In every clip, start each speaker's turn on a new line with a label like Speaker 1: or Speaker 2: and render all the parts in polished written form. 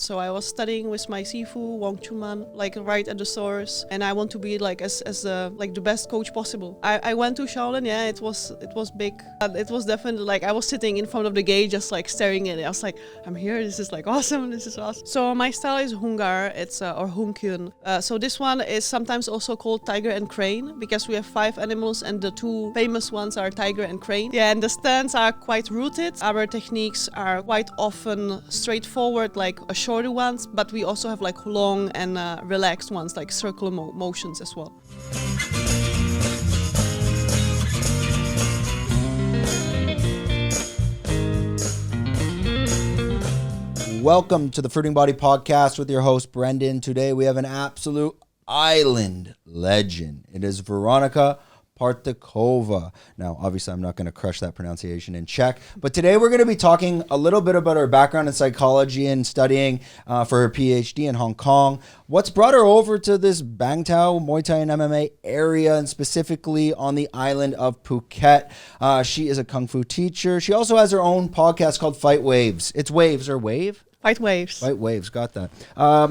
Speaker 1: So I was studying with my sifu, Wang Chuman, like right at the source, and I want to be like as the best coach possible. I went to Shaolin, yeah, it was big. It was definitely like I was sitting in front of the gate just like staring at it. I was like, I'm here, this is like awesome, this is awesome. So my style is Hungar, it's or Hunkyun. So this one is sometimes also called tiger and crane because we have 5 animals and the 2 famous ones are tiger and crane. Yeah, and the stands are quite rooted. Our techniques are quite often straightforward, like shorter ones, but we also have like long and relaxed ones, like circular motions as well.
Speaker 2: Welcome to the Fruiting Body Podcast with your host, Brendan. Today we have an absolute island legend. It is Verca Partikova. Now, obviously, I'm not going to crush that pronunciation in Czech, but today we're going to be talking a little bit about her background in psychology and studying for her PhD in Hong Kong. What's brought her over to this Bang Tao, Muay Thai and MMA area, and specifically on the island of Phuket. She is a Kung Fu teacher. She also has her own podcast called Fight Waves. It's Waves or Wave?
Speaker 1: Fight Waves.
Speaker 2: Fight Waves, got that.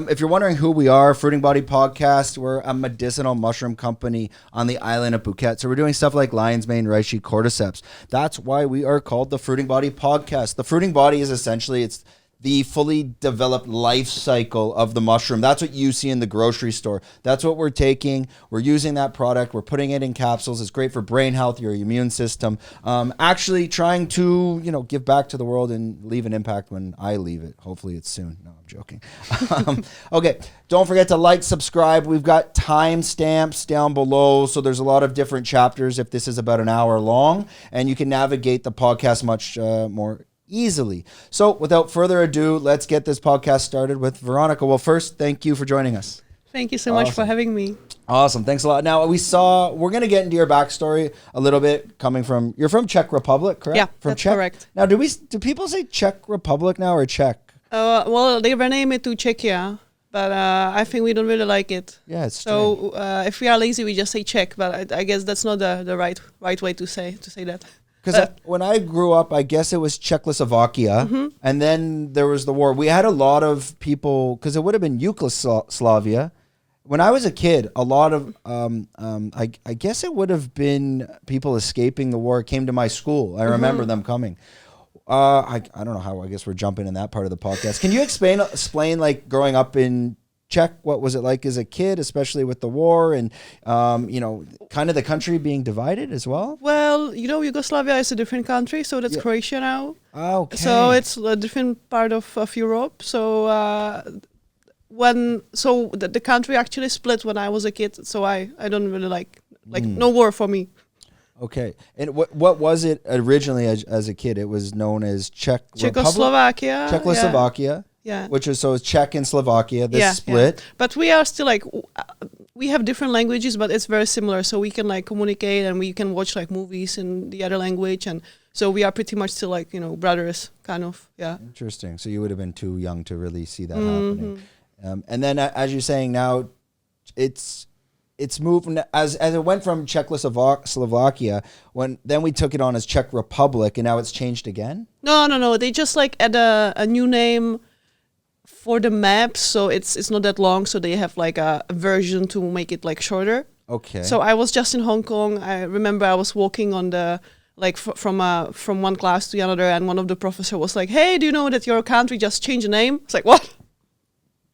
Speaker 2: If you're wondering who we are, Fruiting Body Podcast, we're a medicinal mushroom company on the island of Phuket. So we're doing stuff like lion's mane, reishi, cordyceps. That's why we are called the Fruiting Body Podcast. The Fruiting Body is essentially, it's the fully developed life cycle of the mushroom. That's what you see in the grocery store. That's what we're taking. We're using that product. We're putting it in capsules. It's great for brain health, your immune system. Actually trying to, give back to the world and leave an impact when I leave it. Hopefully it's soon. No, I'm joking. Okay. Don't forget to like, subscribe. We've got timestamps down below. So there's a lot of different chapters if this is about an hour long, and you can navigate the podcast much more easily. So without further ado, let's get this podcast started with Veronica. Well, first, thank you for joining us.
Speaker 1: Thank you so much for having me.
Speaker 2: Awesome. Thanks a lot. Now, we're going to get into your backstory a little bit, you're from Czech Republic, correct?
Speaker 1: Yeah,
Speaker 2: from
Speaker 1: that's
Speaker 2: Czech?
Speaker 1: Correct.
Speaker 2: Now, do people say Czech Republic now or Czech?
Speaker 1: Well, they rename it to Czechia, but I think we don't really like it.
Speaker 2: Yeah, it's
Speaker 1: so if we are lazy, we just say Czech, but I guess that's not the right way to say that.
Speaker 2: Because when I grew up, I guess it was Czechoslovakia, and then there was the war. We had a lot of people, because it would have been Yugoslavia. When I was a kid, a lot of, I guess it would have been people escaping the war came to my school. I remember them coming. I don't know how, I guess we're jumping in that part of the podcast. Can you explain like growing up in Czech, what was it like as a kid, especially with the war and, kind of the country being divided as well?
Speaker 1: Well, Yugoslavia is a different country, so that's Croatia now.
Speaker 2: Okay.
Speaker 1: So it's a different part of Europe. So the country actually split when I was a kid, so I don't really like no war for me.
Speaker 2: Okay. And what was it originally as a kid? It was known as
Speaker 1: Czechoslovakia.
Speaker 2: Czechoslovakia.
Speaker 1: Yeah.
Speaker 2: Which is, so it's Czech and Slovakia, this split.
Speaker 1: Yeah. But we are still we have different languages, but it's very similar. So we can communicate and we can watch movies in the other language. And so we are pretty much still brothers, kind of. Yeah.
Speaker 2: Interesting. So you would have been too young to really see that happening. And then as you're saying now, it's moved as it went from Czechoslovakia then we took it on as Czech Republic, and now it's changed again?
Speaker 1: No. They just add a new name for the map, so it's not that long, so they have a version to make it shorter.
Speaker 2: Okay.
Speaker 1: So I was just in Hong Kong. I remember I was walking on the from one class to another, and one of the professor was like, "Hey, do you know that your country just changed the name?" It's like, what?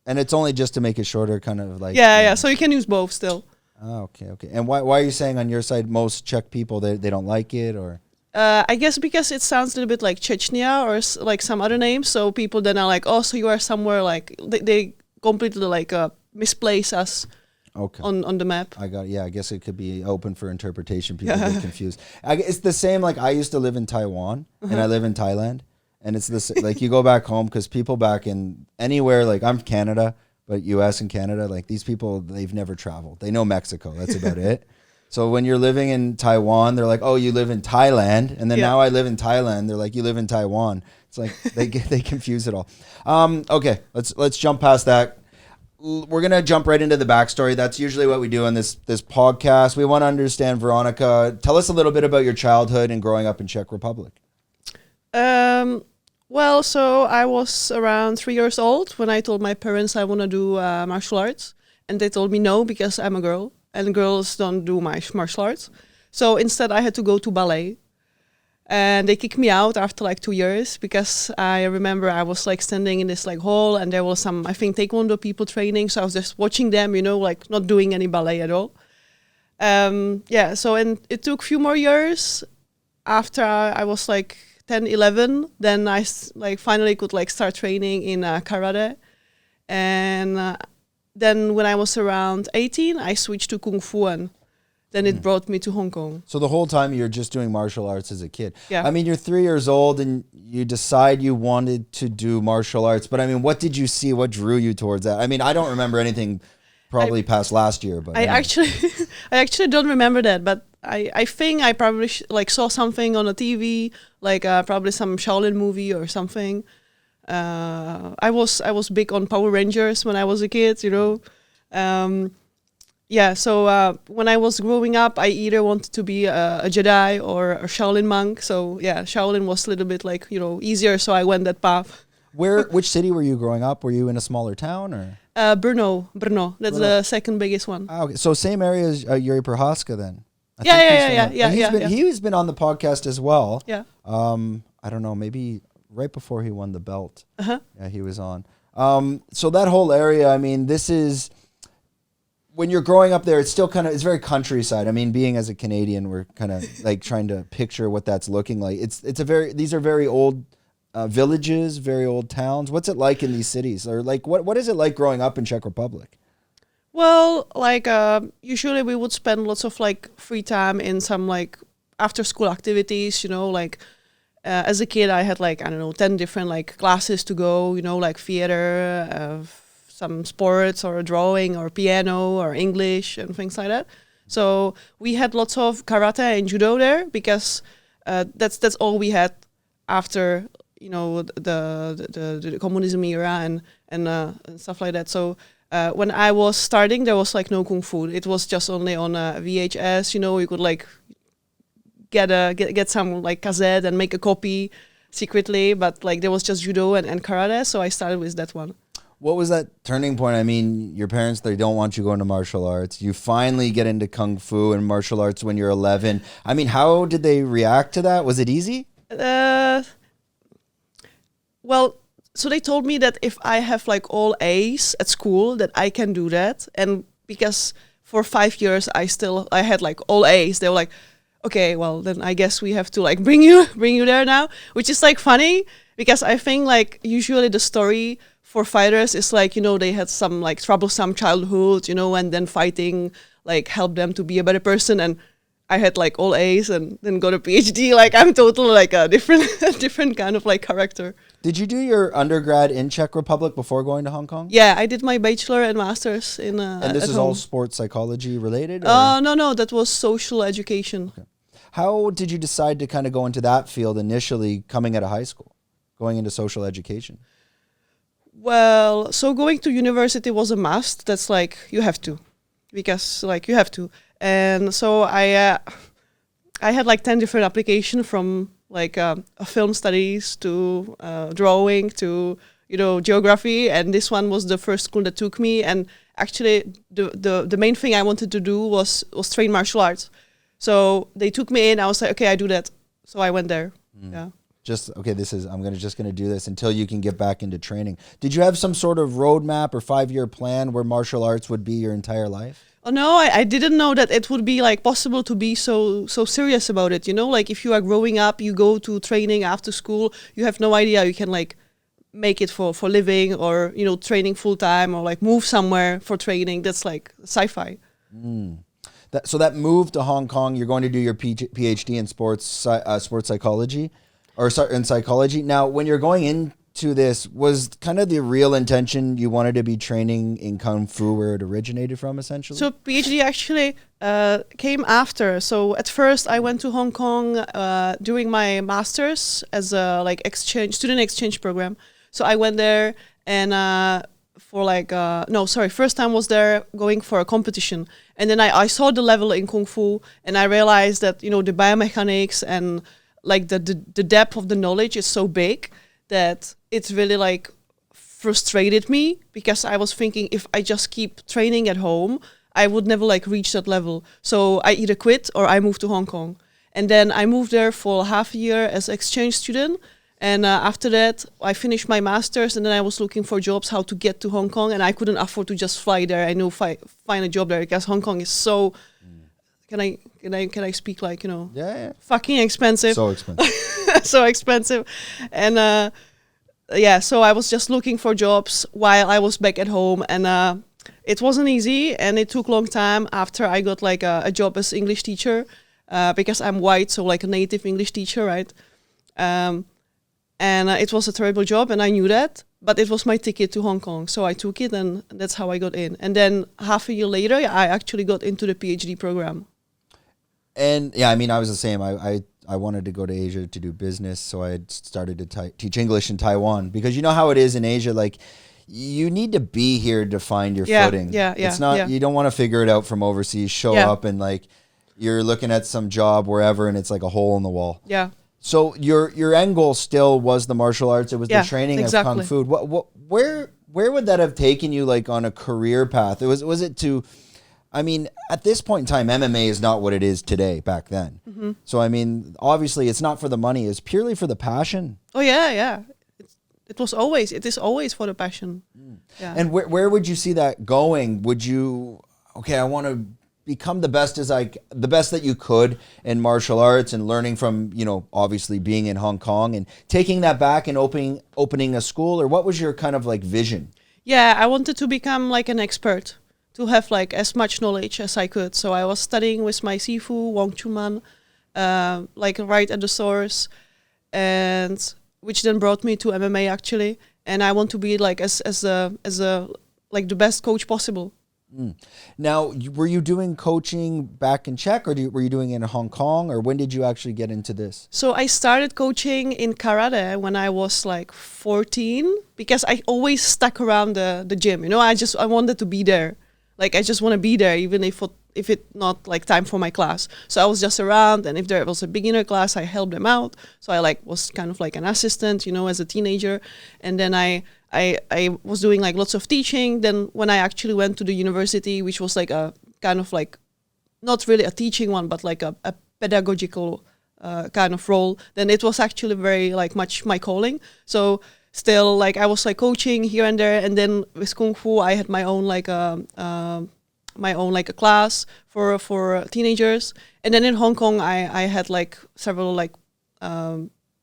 Speaker 2: And it's only just to make it shorter, kind of
Speaker 1: Yeah. So you can use both still.
Speaker 2: Oh, okay. And why are you saying on your side most Czech people they don't like it, or?
Speaker 1: I guess because it sounds a little bit like Chechnya or some other name, so people then are like, oh, so you are somewhere they completely misplace us on the map.
Speaker 2: I got it. Yeah, I guess it could be open for interpretation. People get confused. It's the same. I used to live in Taiwan and I live in Thailand, and it's this you go back home because people back in anywhere I'm Canada, but U.S. and Canada, these people, they've never traveled. They know Mexico. That's about it. So when you're living in Taiwan, they're like, oh, you live in Thailand. And then now I live in Thailand. They're like, you live in Taiwan. It's they confuse it all. Okay, let's jump past that. We're going to jump right into the backstory. That's usually what we do in this podcast. We want to understand, Veronica, tell us a little bit about your childhood and growing up in Czech Republic.
Speaker 1: Well, so I was around 3 years old when I told my parents I want to do martial arts. And they told me no, because I'm a girl and girls don't do martial arts. So instead I had to go to ballet. And they kicked me out after like 2 years, because I remember I was like standing in this like hall and there was some, I think, taekwondo people training. So I was just watching them, like not doing any ballet at all. So and it took a few more years after I was like 10, 11. Then I like finally could like start training in karate. And then when I was around 18, I switched to Kung Fu, and then it brought me to Hong Kong.
Speaker 2: So the whole time you're just doing martial arts as a kid.
Speaker 1: Yeah.
Speaker 2: I mean, you're 3 years old and you decide you wanted to do martial arts. But I mean, what did you see? What drew you towards that? I mean, I don't remember anything probably past last year. But
Speaker 1: I actually don't remember that. But I think I probably saw something on a TV, like probably some Shaolin movie or something. I was big on Power Rangers when I was a kid, So when I was growing up, I either wanted to be a Jedi or a Shaolin monk. So yeah, Shaolin was a little bit like, easier. So I went that path.
Speaker 2: Which city were you growing up? Were you in a smaller town or?
Speaker 1: Brno. That's the second biggest one.
Speaker 2: Ah, okay. So same area as Yuri Prohaska then?
Speaker 1: Yeah.
Speaker 2: He's been on the podcast as well.
Speaker 1: Yeah.
Speaker 2: I don't know, maybe right before he won the belt.
Speaker 1: Uh-huh.
Speaker 2: Yeah, he was on. So that whole area, I mean, this is, when you're growing up there, it's still it's very countryside. I mean, being as a Canadian, we're kind of like trying to picture what that's looking like. These are very old villages, very old towns. What's it like in these cities? Or like, what is it like growing up in Czech Republic?
Speaker 1: Well, like usually we would spend lots of like free time in some like after school activities, as a kid I had like, 10 different like classes to go, like theater, some sports or drawing or piano or English and things like that. So we had lots of karate and judo there, because that's all we had after the communism era and stuff like that. So when I was starting, there was like no kung fu. It was just only on VHS. You could like get some like cassette and make a copy secretly, but like there was just judo and karate. So I started with that one.
Speaker 2: What was that turning point? I mean, your parents, they don't want you going to martial arts. You finally get into kung fu and martial arts when you're 11. I mean, how did they react to that? Was it easy?
Speaker 1: Well, so they told me that if I have like all A's at school, that I can do that. And because for 5 years I had like all A's, they were like, okay, well then I guess we have to like bring you there now, which is like funny, because I think like usually the story for fighters is like, they had some like troublesome childhood, and then fighting like helped them to be a better person. And I had like all A's and then got a PhD. Like I'm totally like a different kind of like character.
Speaker 2: Did you do your undergrad in Czech Republic before going to Hong Kong?
Speaker 1: Yeah, I did my bachelor and master's in.
Speaker 2: And this is all sports psychology related?
Speaker 1: No, that was social education.
Speaker 2: Okay. How did you decide to kind of go into that field initially, coming out of high school, going into social education?
Speaker 1: Well, so going to university was a must. That's like, you have to, because like you have to. And so I had like 10 different applications, from like film studies to drawing to, geography. And this one was the first school that took me. And actually the main thing I wanted to do was train martial arts. So they took me in. I was like, okay, I do that. So I went there. Yeah. I'm just gonna do this until you can get back into training. Did you have some sort of roadmap or 5-year plan where martial arts would be your entire life? Oh no, I didn't know that it would be like possible to be so serious about it. Like if you are growing up, you go to training after school, you have no idea you can like make it for living, or training full time, or like move somewhere for training. That's like sci-fi.
Speaker 2: So that move to Hong Kong, you're going to do your PhD in sports psychology. Or in psychology. Now, when you're going into this, was kind of the real intention you wanted to be training in Kung Fu where it originated from, essentially? So
Speaker 1: PhD actually came after. So at first I went to Hong Kong during my master's as a like student exchange program. So I went there and first time was there going for a competition. And then I saw the level in Kung Fu, and I realized that, the biomechanics and like the depth of the knowledge is so big that it's really like frustrated me, because I was thinking if I just keep training at home, I would never like reach that level. So I either quit or I moved to Hong Kong. And then I moved there for half a year as exchange student. And after that, I finished my master's, and then I was looking for jobs, how to get to Hong Kong, and I couldn't afford to just fly there. I knew find a job there, because Hong Kong is so. Can I speak like,
Speaker 2: Yeah.
Speaker 1: fucking expensive.
Speaker 2: So expensive.
Speaker 1: So expensive. And so I was just looking for jobs while I was back at home, and it wasn't easy, and it took a long time after I got like a job as English teacher, because I'm white, so like a native English teacher, right? And it was a terrible job, and I knew that, but it was my ticket to Hong Kong. So I took it, and that's how I got in. And then half a year later, I actually got into the PhD program.
Speaker 2: And yeah, I mean, I was the same. I wanted to go to Asia to do business, so I had started to teach English in Taiwan, because you know how it is in Asia, like you need to be here to find your footing. It's not, you don't want to figure it out from overseas, show up and like you're looking at some job wherever and it's like a hole in the wall.
Speaker 1: Yeah.
Speaker 2: So your end goal still was the martial arts. It was the training of Kung Fu. Where would that have taken you, like on a career path? Was it to, I mean, at this point in time, MMA is not what it is today back then. Mm-hmm. So, I mean, obviously it's not for the money. It's purely for the passion.
Speaker 1: Oh, yeah. It is always for the passion. Yeah.
Speaker 2: And where would you see that going? Would you, I want to become the best that you could in martial arts, and learning from, obviously being in Hong Kong and taking that back and opening a school? Or what was your kind of like vision?
Speaker 1: Yeah, I wanted to become like an expert, to have like as much knowledge as I could. So I was studying with my sifu, Wong Chu Man, like right at the source, and which then brought me to MMA actually. And I want to be like as like the best coach possible.
Speaker 2: Now, were you doing coaching back in Czech, or were you doing it in Hong Kong, or when did you actually get into this?
Speaker 1: So I started coaching in karate when I was like 14, because I always stuck around the gym. I wanted to be there. Like I just want to be there, even if it's not like time for my class. So I was just around, and if there was a beginner class, I helped them out. So I like was kind of like an assistant, as a teenager. And then I was doing like lots of teaching. Then when I actually went to the university, which was like a kind of like not really a teaching one, but like a pedagogical kind of role, then it was actually very like much my calling. So still, like I was like coaching here and there, and then with Kung Fu, I had my own like a class for teenagers, and then in Hong Kong, I had like several like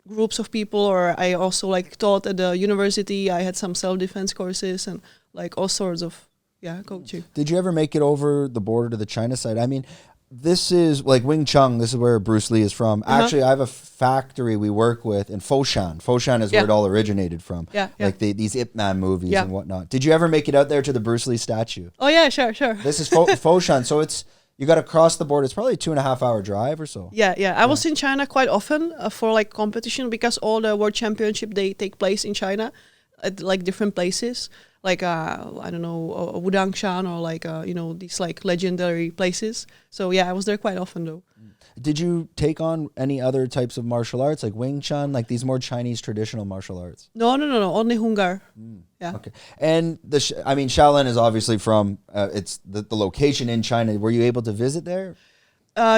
Speaker 1: groups of people, or I also like taught at the university. I had some self-defense courses and like all sorts of coaching. Did
Speaker 2: you ever make it over the border to the China side? I mean, this is like Wing Chun. This is where Bruce Lee is from. Actually, I have a factory we work with in Foshan. Foshan is where it all originated from. Like these Ip Man movies and whatnot. Did you ever make it out there to the Bruce Lee statue?
Speaker 1: Oh yeah, sure.
Speaker 2: This is Foshan. So you got to cross the border. It's probably a 2.5 hour drive or so.
Speaker 1: Yeah. I was in China quite often for like competition, because all the world championship, they take place in China at like different places. Like, I don't know, Wudangshan, or like, these like legendary places. So yeah, I was there quite often though.
Speaker 2: Did you take on any other types of martial arts, like Wing Chun, like these more Chinese traditional martial arts?
Speaker 1: No, only Hungar. Yeah.
Speaker 2: Okay. And Shaolin is obviously from, it's the location in China. Were you able to visit there?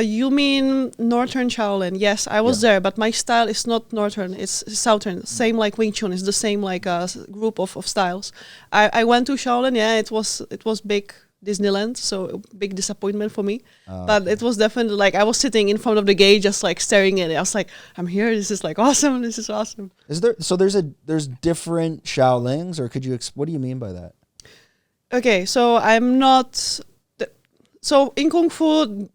Speaker 1: You mean Northern Shaolin? Yes, I was there, but my style is not Northern, it's Southern. Same like Wing Chun, it's the same like group of styles. I went to Shaolin, it was big Disneyland, so a big disappointment for me. But it was definitely like, I was sitting in front of the gate just like staring at it. I was like, I'm here, this is like awesome, this is awesome.
Speaker 2: There's different Shaolins, or what do you mean by that?
Speaker 1: Okay, so I'm not, so in Kung Fu,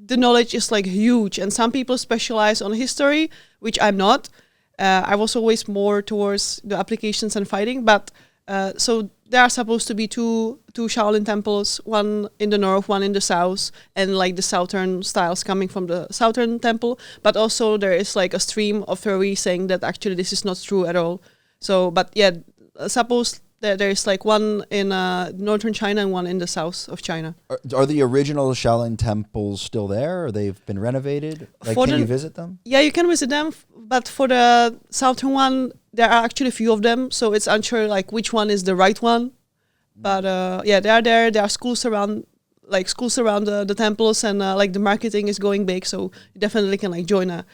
Speaker 1: the knowledge is like huge, and some people specialize on history, which I'm not. I was always more towards the applications and fighting, but so there are supposed to be two Shaolin temples, one in the north, one in the south, and like the southern styles coming from the southern temple, but also there is like a stream of theory saying that actually this is not true at all. So, but yeah, suppose there is like one in northern China and one in the south of China.
Speaker 2: Are the original Shaolin temples still there, or they've been renovated? Like, can you visit them?
Speaker 1: Yeah, you can visit them, but for the southern one, there are actually a few of them, so it's unsure like which one is the right one. But yeah, they are there. There are schools around the temples, and like the marketing is going big, so you definitely can like join a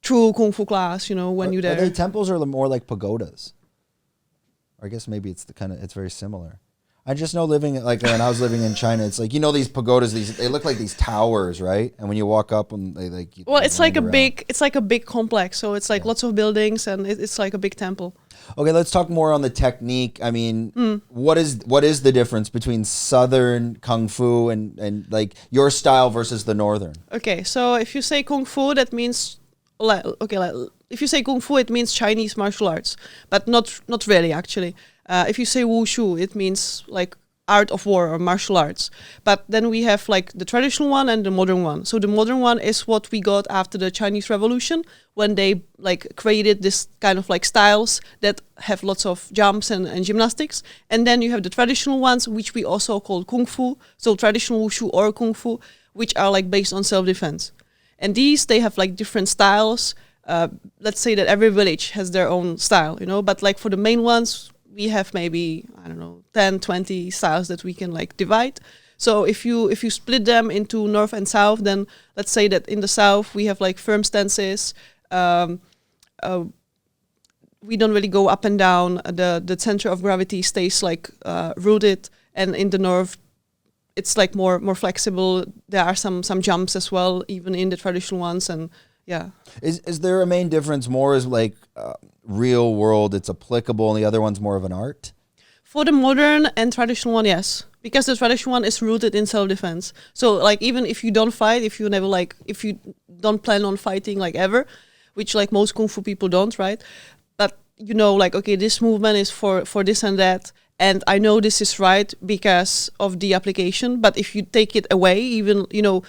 Speaker 1: true kung fu class, you know, when you're there.
Speaker 2: Are they temples or more like pagodas? Or I guess maybe it's it's very similar. I just know living like when I was living in China, it's like, you know, these pagodas, they look like these towers, right? And when you walk up and they like,
Speaker 1: it's like a big complex. So it's like lots of buildings, and it's like a big temple.
Speaker 2: Okay, let's talk more on the technique. I mean, what is the difference between Southern Kung Fu and like your style versus the Northern?
Speaker 1: Okay, so if you say Kung Fu, that means if you say Kung Fu, it means Chinese martial arts, but not really actually. If you say Wushu, it means like art of war or martial arts. But then we have like the traditional one and the modern one. So the modern one is what we got after the Chinese Revolution, when they like created this kind of like styles that have lots of jumps and gymnastics. And then you have the traditional ones, which we also call Kung Fu. So traditional Wushu or Kung Fu, which are like based on self-defense. And they have like different styles. Let's say that every village has their own style, you know, but like for the main ones, we have maybe, I don't know, 10, 20 styles that we can like divide. So if you split them into north and south, then let's say that in the south we have like firm stances. We don't really go up and down. The center of gravity stays like rooted, and in the north it's like more flexible. There are some jumps as well, even in the traditional ones, and yeah.
Speaker 2: Is there a main difference? More is like real world, it's applicable, and the other one's more of an art?
Speaker 1: For the modern and traditional one, yes, because the traditional one is rooted in self-defense. So like even if you don't fight, if you don't plan on fighting like ever, which like most kung fu people don't, right? But you know, like, okay, this movement is for this and that, and I know this is right because of the application. But if you take it away, even, you know,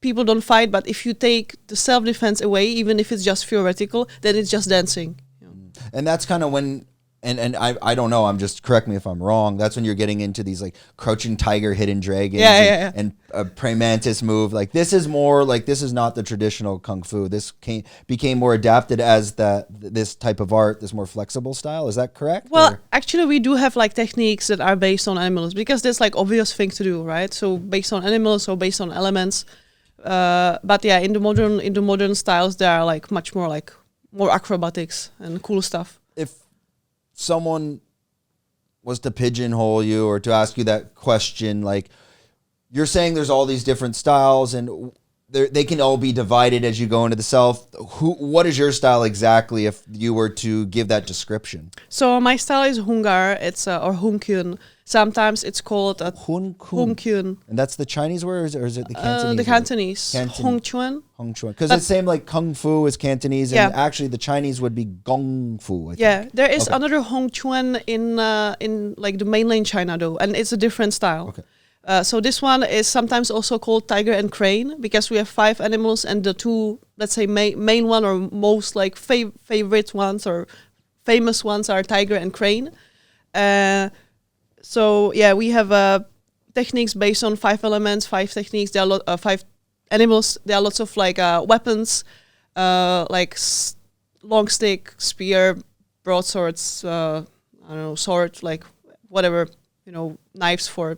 Speaker 1: people don't fight, but if you take the self-defense away, even if it's just theoretical, then it's just dancing.
Speaker 2: And that's kind of when, and I don't know, correct me if I'm wrong, that's when you're getting into these like crouching tiger, hidden dragon, and a praying mantis move. Like this is not the traditional kung fu. This became more adapted as this type of art, this more flexible style. Is that correct?
Speaker 1: Well, actually we do have like techniques that are based on animals, because there's like obvious thing to do, right? So based on animals or based on elements. But yeah, in the modern styles, there are like much more like more acrobatics and cool stuff. If
Speaker 2: someone was to pigeonhole you or to ask you that question, like you're saying there's all these different styles and they can all be divided as you go into the south. What is your style exactly if you were to give that description? So
Speaker 1: my style is Hungar, or Hunkyun. Sometimes it's called a Hunkyun.
Speaker 2: And that's the Chinese word, or is it the Cantonese?
Speaker 1: The Cantonese. Hongchuan.
Speaker 2: Because it's the same like Kung Fu is Cantonese, and actually the Chinese would be Gong Fu. I think.
Speaker 1: There is another Hongchuan in like the mainland China though, and it's a different style.
Speaker 2: Okay.
Speaker 1: So this one is sometimes also called tiger and crane, because we have 5 animals, and the two, let's say, main one or most like favorite ones or famous ones are tiger and crane. So yeah, we have techniques based on 5 elements, 5 techniques. There are 5 animals. There are lots of like weapons, like long stick, spear, broadswords, I don't know, sword, like whatever, you know, knives for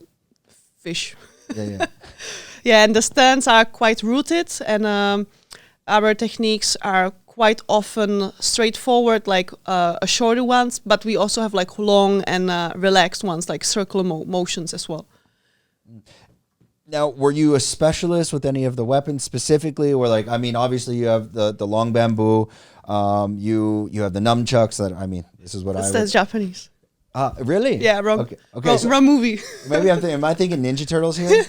Speaker 1: fish. Yeah, and the stands are quite rooted, and our techniques are quite often straightforward, like a shorter ones, but we also have like long and relaxed ones, like circular motions as well.
Speaker 2: Now, were you a specialist with any of the weapons specifically? Or like, I mean, obviously you have the long bamboo, you have the nunchucks. That, I mean, this is what
Speaker 1: That's Japanese.
Speaker 2: Really?
Speaker 1: Yeah, wrong movie.
Speaker 2: Maybe am I thinking Ninja Turtles here?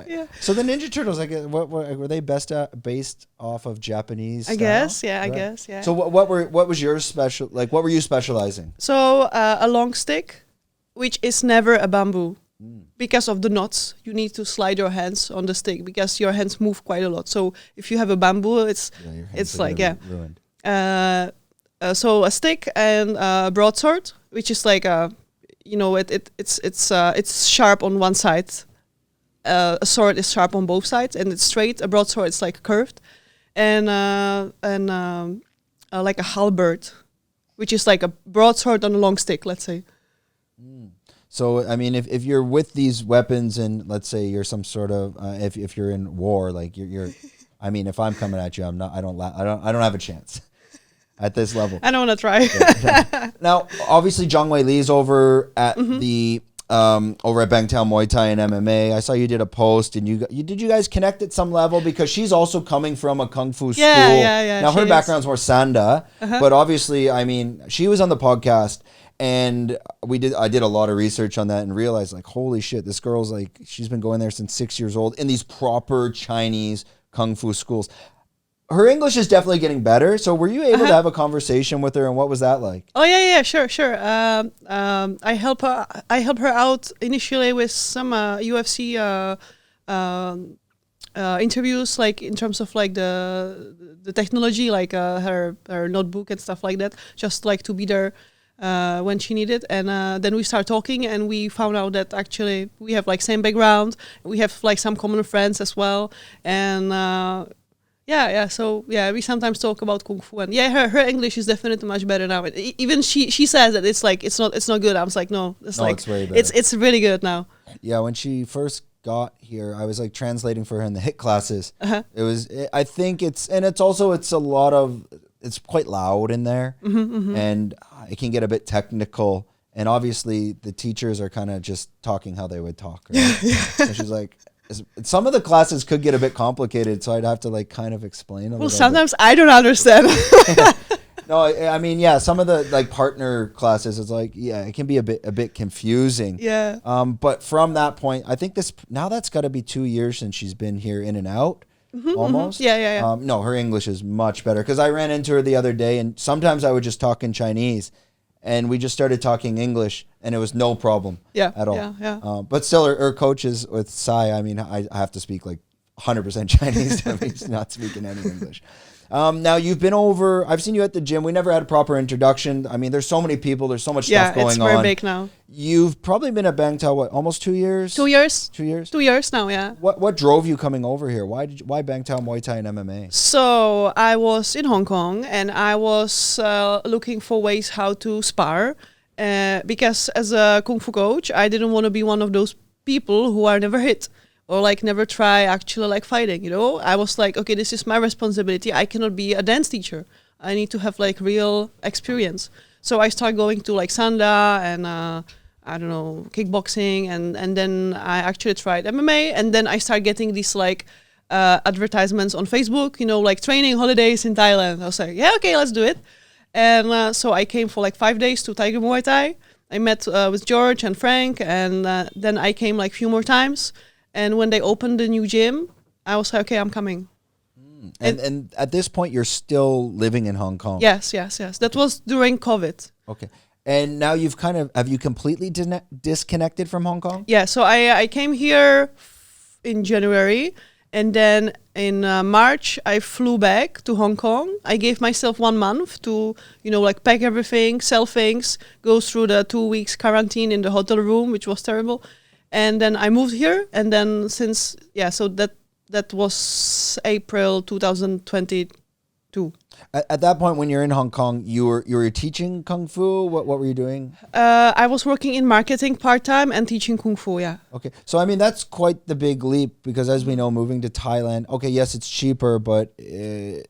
Speaker 1: Yeah.
Speaker 2: So the Ninja Turtles, like, were they based off of Japanese style?
Speaker 1: I guess, yeah. Right. I guess, yeah.
Speaker 2: So what was your special? Like, what were you specializing?
Speaker 1: So a long stick, which is never a bamboo, because of the knots. You need to slide your hands on the stick because your hands move quite a lot. So if you have a bamboo, it's like ruined. So a stick and a broadsword, which is like it's sharp on one side. A sword is sharp on both sides, and it's straight. A broadsword is like curved, and like a halberd, which is like a broadsword on a long stick, let's say.
Speaker 2: So, I mean, if you're with these weapons and let's say you're some sort of, if you're in war, like you're, I mean, if I'm coming at you, I don't have a chance at this level.
Speaker 1: I don't want to try.
Speaker 2: Yeah. Now, obviously, Zhang Weili is over at the, over at Bangtao Muay Thai and MMA. I saw you did a post and did you guys connect at some level because she's also coming from a Kung Fu school.
Speaker 1: Yeah.
Speaker 2: Now, her background's more Sanda, but obviously, I mean, she was on the podcast. And I did a lot of research on that and realized like, holy shit, this girl's like, she's been going there since 6 years old in these proper Chinese Kung Fu schools. Her English is definitely getting better. So were you able to have a conversation with her and what was that like?
Speaker 1: Oh yeah, sure. I help her out initially with some UFC interviews, like in terms of like the technology, like her notebook and stuff like that, just like to be there when she needed. And then we start talking and we found out that actually we have like same background, we have like some common friends as well. And so we sometimes talk about Kung Fu, and her English is definitely much better now. Even she says that it's like it's not good. I was like, no, it's very better. It's really good now.
Speaker 2: Yeah, when she first got here, I was like translating for her in the HIT classes. I think it's quite loud in there, and it can get a bit technical. And obviously, the teachers are kind of just talking how they would talk. Right? And she's like, some of the classes could get a bit complicated, so I'd have to like kind of explain a little. Well,
Speaker 1: sometimes I don't understand.
Speaker 2: No, I mean, yeah, some of the like partner classes, it's like, yeah, it can be a bit confusing.
Speaker 1: Yeah.
Speaker 2: But from that point, I think that's got to be 2 years since she's been here in and out. Almost.
Speaker 1: Yeah.
Speaker 2: No, her English is much better because I ran into her the other day and sometimes I would just talk in Chinese and we just started talking English and it was no problem at all.
Speaker 1: Yeah.
Speaker 2: But still, her coaches with Sai, I mean, I have to speak like 100% Chinese to me. He's not speaking any English. Now you've been over, I've seen you at the gym. We never had a proper introduction. I mean, there's so many people, there's so much stuff going on.
Speaker 1: Yeah, it's very big now.
Speaker 2: You've probably been at Bangtao, almost 2 years?
Speaker 1: 2 years.
Speaker 2: 2 years?
Speaker 1: 2 years now, yeah.
Speaker 2: What drove you coming over here? Why Bangtao Muay Thai and MMA?
Speaker 1: So I was in Hong Kong and I was looking for ways how to spar because as a Kung Fu coach, I didn't want to be one of those people who are never hit. Or like never try actually like fighting, you know? I was like, okay, this is my responsibility. I cannot be a dance teacher. I need to have like real experience. So I started going to like Sanda and I don't know, kickboxing, and then I actually tried MMA, and then I started getting these like advertisements on Facebook, you know, like training holidays in Thailand. I was like, yeah, okay, let's do it. And so I came for like 5 days to Tiger Muay Thai. I met with George and Frank, and then I came like a few more times. And when they opened the new gym, I was like, okay, I'm coming.
Speaker 2: And at this point, you're still living in Hong Kong?
Speaker 1: Yes. That was during COVID.
Speaker 2: Okay. And now have you completely disconnected from Hong Kong?
Speaker 1: Yeah, so I came here in January. And then in March, I flew back to Hong Kong. I gave myself 1 month to, you know, like pack everything, sell things, go through the 2 weeks quarantine in the hotel room, which was terrible. And then I moved here, and then so that was April 2022.
Speaker 2: At that point, when you're in Hong Kong, you were teaching Kung Fu? What were you doing?
Speaker 1: I was working in marketing part-time and teaching Kung Fu, yeah.
Speaker 2: Okay, so I mean, that's quite the big leap, because as we know, moving to Thailand, okay, yes, it's cheaper, but it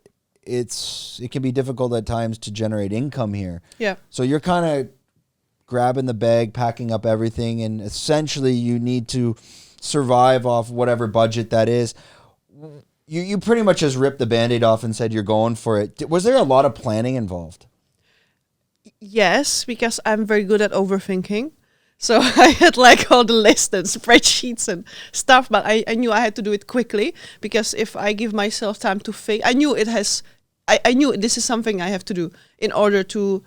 Speaker 2: can be difficult at times to generate income here.
Speaker 1: Yeah.
Speaker 2: So you're kind of grabbing the bag, packing up everything, and essentially you need to survive off whatever budget that is. You pretty much just ripped the Band-Aid off and said you're going for it. Was there a lot of planning involved?
Speaker 1: Yes, because I'm very good at overthinking. So I had like all the lists and spreadsheets and stuff, but I knew I had to do it quickly, because if I give myself time to think, I knew this is something I have to do in order to,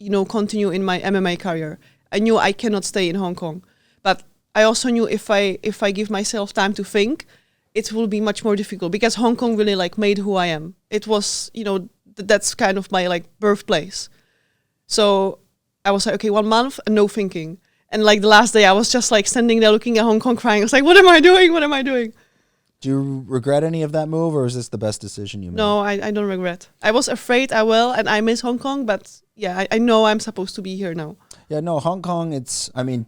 Speaker 1: you know, continue in my MMA career. I knew I cannot stay in Hong Kong, but I also knew if I give myself time to think, it will be much more difficult, because Hong Kong really like made who I am. It was, you know, that's kind of my like birthplace. So I was like, okay, 1 month and no thinking. And like the last day I was just like standing there looking at Hong Kong crying. I was like, what am I doing?
Speaker 2: Do you regret any of that move, or is this the best decision you made?
Speaker 1: No, I don't regret. I was afraid I will, and I miss Hong Kong, but yeah, I know I'm supposed to be here now.
Speaker 2: Yeah, no, Hong Kong,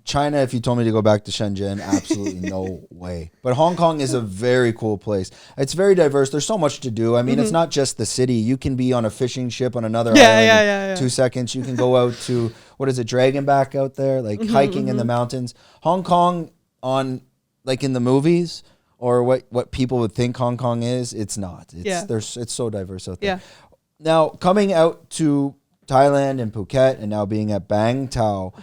Speaker 2: China, if you told me to go back to Shenzhen, absolutely no way. But Hong Kong is a very cool place. It's very diverse. There's so much to do. I mean, it's not just the city. You can be on a fishing ship on another island in 2 seconds. You can go out to, what is it, Dragonback out there, like hiking in the mountains. Hong Kong like in the movies, or what people would think Hong Kong is, it's not. It's so diverse out there.
Speaker 1: Yeah.
Speaker 2: Now, coming out to Thailand and Phuket and now being at Bang Tao,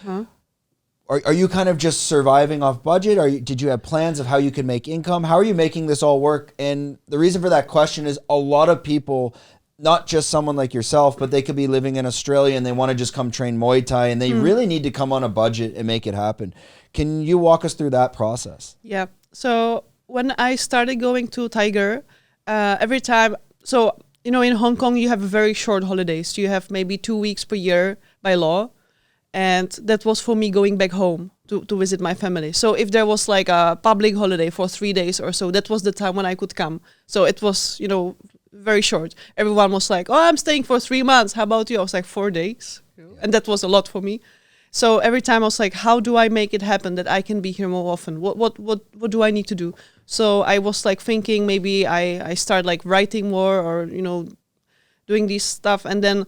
Speaker 2: are you kind of just surviving off budget? Did you have plans of how you could make income? How are you making this all work? And the reason for that question is a lot of people, not just someone like yourself, but they could be living in Australia and they want to just come train Muay Thai and they really need to come on a budget and make it happen. Can you walk us through that process?
Speaker 1: Yeah. So when I started going to Tiger, every time, in Hong Kong, you have very short holidays. You have maybe 2 weeks per year by law. And that was for me going back home to visit my family. So if there was like a public holiday for 3 days or so, that was the time when I could come. So it was, very short. Everyone was like, oh, I'm staying for 3 months. How about you? I was like, 4 days. And that was a lot for me. So every time I was like, how do I make it happen that I can be here more often? What do I need to do? So I was like thinking maybe I start like writing more or, doing this stuff. And then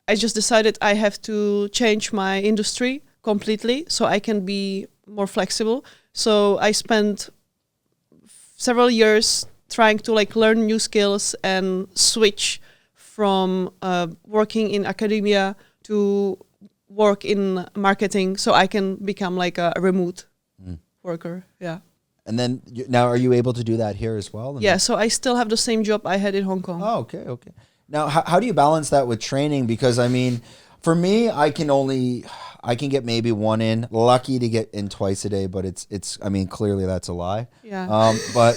Speaker 1: I just decided I have to change my industry completely so I can be more flexible. So I spent several years trying to like learn new skills and switch from working in academia to work in marketing so I can become like a remote worker. Yeah.
Speaker 2: And then now are you able to do that here as well?
Speaker 1: Yeah. So I still have the same job I had in Hong Kong.
Speaker 2: Oh, okay. Now, how do you balance that with training? Because I mean, for me, I can get maybe one in, lucky to get in twice a day, but it's clearly that's a lie.
Speaker 1: Yeah.
Speaker 2: But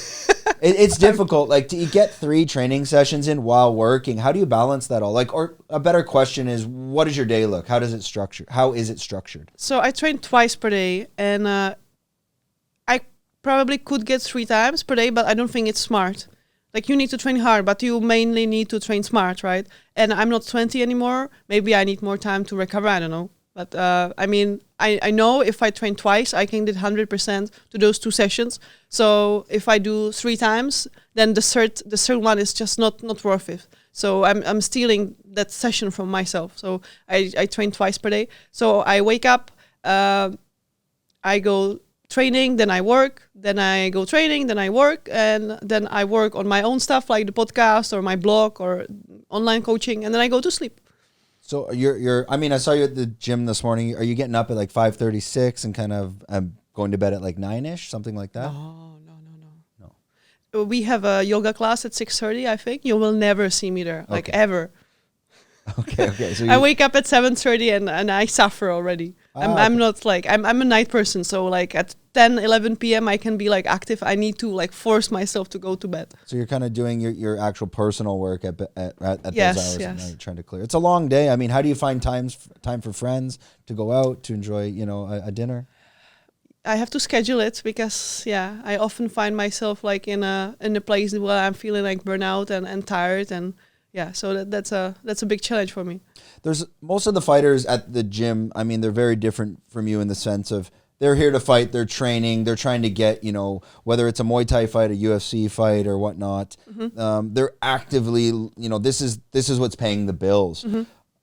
Speaker 2: it's difficult, like to get 3 training sessions in while working. How do you balance that all? Like, or a better question is, what does your day look? How is it structured?
Speaker 1: So I train twice per day, and I probably could get 3 times per day, but I don't think it's smart. Like, you need to train hard, but you mainly need to train smart, right? And I'm not 20 anymore. Maybe I need more time to recover. I don't know. But I know if I train twice, I can get 100% to those 2 sessions. So if I do 3 times, then the third one is just not worth it. So I'm stealing that session from myself. So I train twice per day. So I wake up, I go training, then I work, then I go training, then I work, and then I work on my own stuff like the podcast or my blog or online coaching, and then I go to sleep.
Speaker 2: So I saw you at the gym this morning. Are you getting up at like 5:36 and kind of going to bed at like 9ish, something like that?
Speaker 1: No. We have a yoga class at 6:30, I think. You will never see me there, like ever.
Speaker 2: Okay. So
Speaker 1: I wake up at 7:30 and I suffer already. I'm not like, I'm a night person. So like at 10, 11 p.m. I can be like active. I need to like force myself to go to bed.
Speaker 2: So you're kind of doing your actual personal work at those hours.
Speaker 1: Yes.
Speaker 2: And now you're trying to clear. It's a long day. I mean, how do you find time for friends to go out, to enjoy, a dinner?
Speaker 1: I have to schedule it because I often find myself like in a place where I'm feeling like burnout and tired, and so that's a big challenge for me.
Speaker 2: There's most of the fighters at the gym. I mean, they're very different from you in the sense of they're here to fight. They're training. They're trying to get, whether it's a Muay Thai fight, a UFC fight, or whatnot. They're actively, this is what's paying the bills.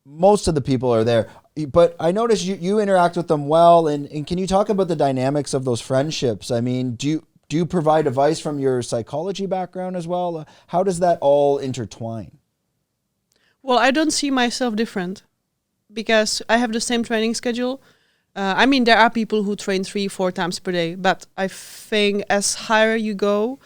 Speaker 2: Most of the people are there, but I notice you interact with them well. And can you talk about the dynamics of those friendships? I mean, do you provide advice from your psychology background as well? How does that all intertwine?
Speaker 1: Well, I don't see myself different because I have the same training schedule. There are people who train 3-4 times per day, but I think as higher you go,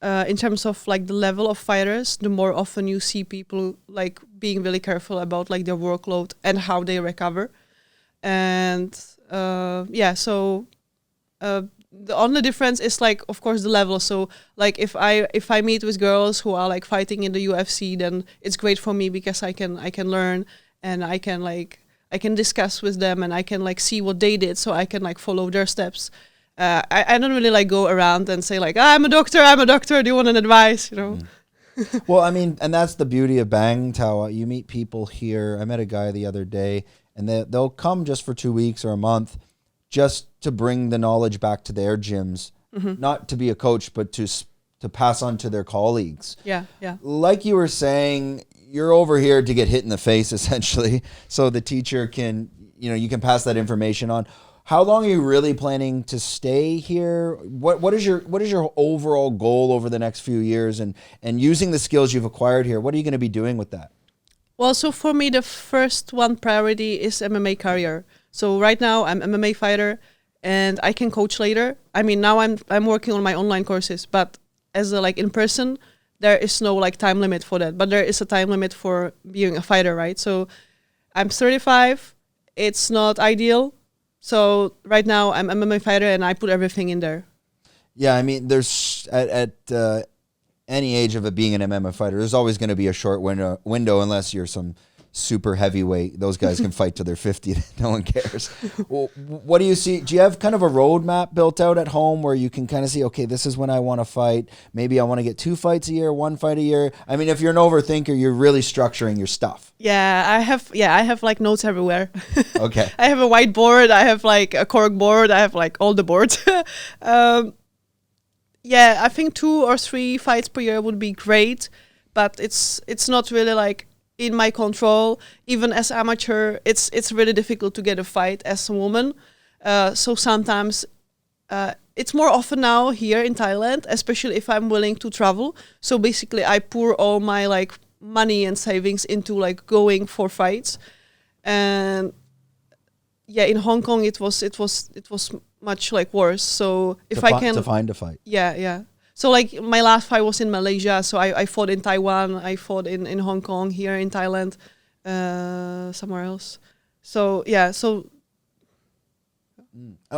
Speaker 1: in terms of like the level of fighters, the more often you see people like being really careful about like their workload and how they recover. And the only difference is like, of course, the level. So like if I meet with girls who are like fighting in the UFC, then it's great for me because I can learn and I can discuss with them and I can like see what they did, so I can like follow their steps. I don't really like go around and say like, I'm a doctor, do you want an advice, you know?
Speaker 2: Well, I mean, and that's the beauty of Bang Tao. You meet people here. I met a guy the other day, and they'll come just for 2 weeks or a month just to bring the knowledge back to their gyms, not to be a coach, but to pass on to their colleagues.
Speaker 1: Yeah.
Speaker 2: Like you were saying, you're over here to get hit in the face, essentially, so the teacher can, you can pass that information on. How long are you really planning to stay here? What is your overall goal over the next few years, and using the skills you've acquired here? What are you going to be doing with that?
Speaker 1: Well, so for me, the first one priority is MMA career. So right now I'm MMA fighter, and I can coach later. I mean, now I'm working on my online courses, but as like in person, there is no like time limit for that. But there is a time limit for being a fighter, right? So I'm 35. It's not ideal. So right now I'm MMA fighter, and I put everything in there.
Speaker 2: Yeah, I mean, there's at any age of it being an MMA fighter, there's always going to be a short window unless you're some super heavyweight. Those guys can fight till they're 50. No one cares. Well, what do you see? Do you have kind of a roadmap built out at home where you can kind of see, okay, this is when I want to fight. Maybe I want to get 2 fights a year, 1 fight a year. I mean, if you're an overthinker, you're really structuring your stuff.
Speaker 1: Yeah, I have like notes everywhere.
Speaker 2: Okay.
Speaker 1: I have a whiteboard. I have like a cork board. I have like all the boards. Yeah, I think 2 or 3 fights per year would be great, but it's not really like in my control. Even as amateur, it's really difficult to get a fight as a woman. So sometimes it's more often now here in Thailand, especially if I'm willing to travel. So basically, I pour all my like money and savings into like going for fights, and yeah, in Hong Kong it was much like worse. So if I can
Speaker 2: to find a fight.
Speaker 1: Yeah. So like my last fight was in Malaysia. So I fought in Taiwan. I fought in Hong Kong, here in Thailand, somewhere else. So yeah. So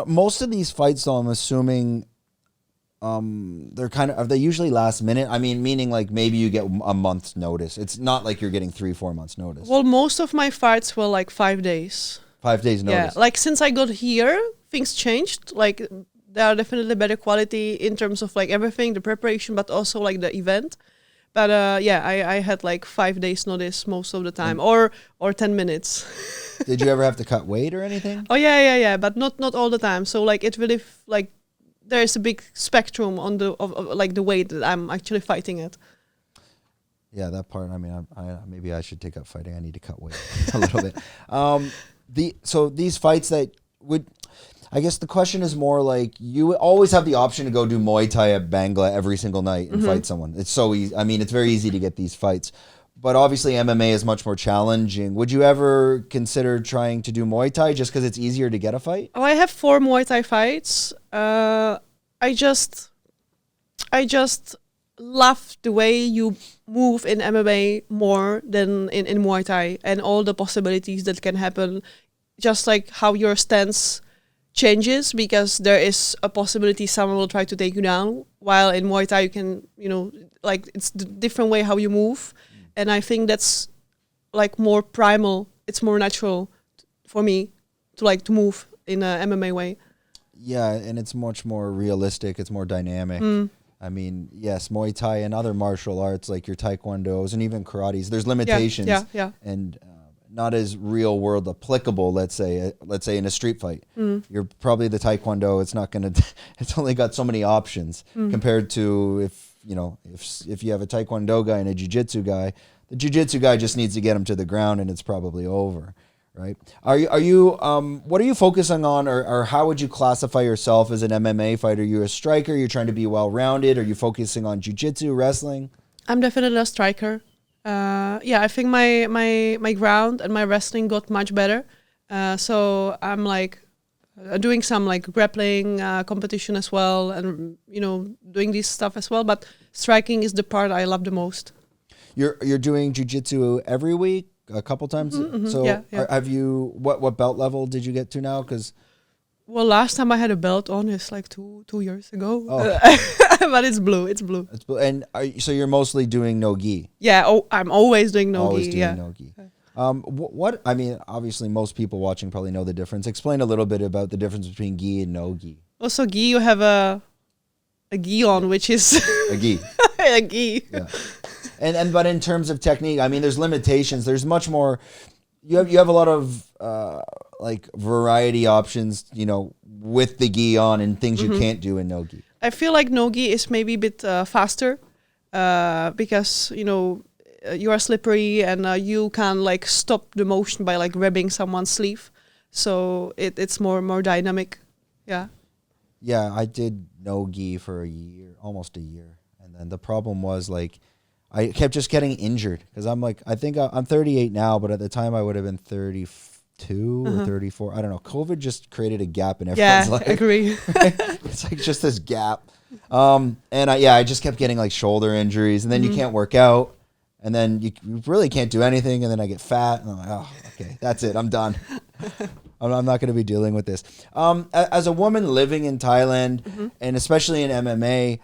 Speaker 2: most of these fights, though, I'm assuming are they usually last minute? I mean, meaning like maybe you get a month's notice. It's not like you're getting 3-4 months notice.
Speaker 1: Well, most of my fights were like 5 days.
Speaker 2: 5 days notice.
Speaker 1: Yeah, like since I got here, things changed. Like there are definitely better quality in terms of like everything, the preparation, but also like the event. But yeah, I had like 5 days notice most of the time, or 10 minutes.
Speaker 2: Did you ever have to cut weight or anything?
Speaker 1: Oh yeah, but not all the time. So like it really like there is a big spectrum on of like the weight that I'm actually fighting at.
Speaker 2: Yeah, that part. I mean, I maybe I should take up fighting. I need to cut weight a little bit. So these fights that would, I guess the question is more like you always have the option to go do Muay Thai at Bangla every single night and fight someone. It's so easy. I mean, it's very easy to get these fights, but obviously MMA is much more challenging. Would you ever consider trying to do Muay Thai just because it's easier to get a fight?
Speaker 1: Oh, I have 4 Muay Thai fights. I just love the way you move in MMA more than in Muay Thai, and all the possibilities that can happen. Just like how your stance changes, because there is a possibility someone will try to take you down, while in Muay Thai you can, like it's the different way how you move. And I think that's like more primal. It's more natural for me to move in a MMA way.
Speaker 2: Yeah, and it's much more realistic. It's more dynamic. I mean, yes, Muay Thai and other martial arts like your taekwondos and even karates, there's limitations.
Speaker 1: Yeah.
Speaker 2: And not as real world applicable. Let's say in a street fight, you're probably the taekwondo. It's not gonna. It's only got so many options compared to if you have a taekwondo guy and a jiu-jitsu guy. The jiu-jitsu guy just needs to get him to the ground, and it's probably over. Right? Are you what are you focusing on, or how would you classify yourself as an MMA fighter? Are you a striker? You're trying to be well-rounded? Are you focusing on jiu-jitsu, wrestling?
Speaker 1: I'm definitely a striker. I think my ground and my wrestling got much better. So I'm like doing some like grappling competition as well, and doing this stuff as well. But striking is the part I love the most.
Speaker 2: You're doing jiu-jitsu every week? A couple times. So have you, what belt level did you get to now?
Speaker 1: Well, last time I had a belt on is like two years ago.
Speaker 2: Oh.
Speaker 1: But it's blue.
Speaker 2: And so you're mostly doing no gi?
Speaker 1: Yeah. I'm always doing no gi.
Speaker 2: Always doing no gi. I mean, obviously most people watching probably know the difference. Explain a little bit about the difference between gi and no gi.
Speaker 1: Also, gi, you have a gi on, which is
Speaker 2: A gi.
Speaker 1: a gi.
Speaker 2: Yeah. And but in terms of technique, I mean, there's limitations. There's much more. You have a lot of like variety options, with the gi on and things you can't do in no gi.
Speaker 1: I feel like no gi is maybe a bit faster because you are slippery and you can like stop the motion by like grabbing someone's sleeve, so it's more dynamic. Yeah.
Speaker 2: Yeah, I did no gi for a year, almost a year, and then the problem was like I kept just getting injured because I'm like, I think I'm 38 now, but at the time I would have been 32 or 34. I don't know. COVID just created a gap in everyone's life.
Speaker 1: Yeah, agree.
Speaker 2: It's like just this gap. And I just kept getting like shoulder injuries, and then you can't work out, and then you really can't do anything, and then I get fat, and I'm like, oh, okay, that's it. I'm done. I'm not going to be dealing with this. As a woman living in Thailand, and especially in MMA,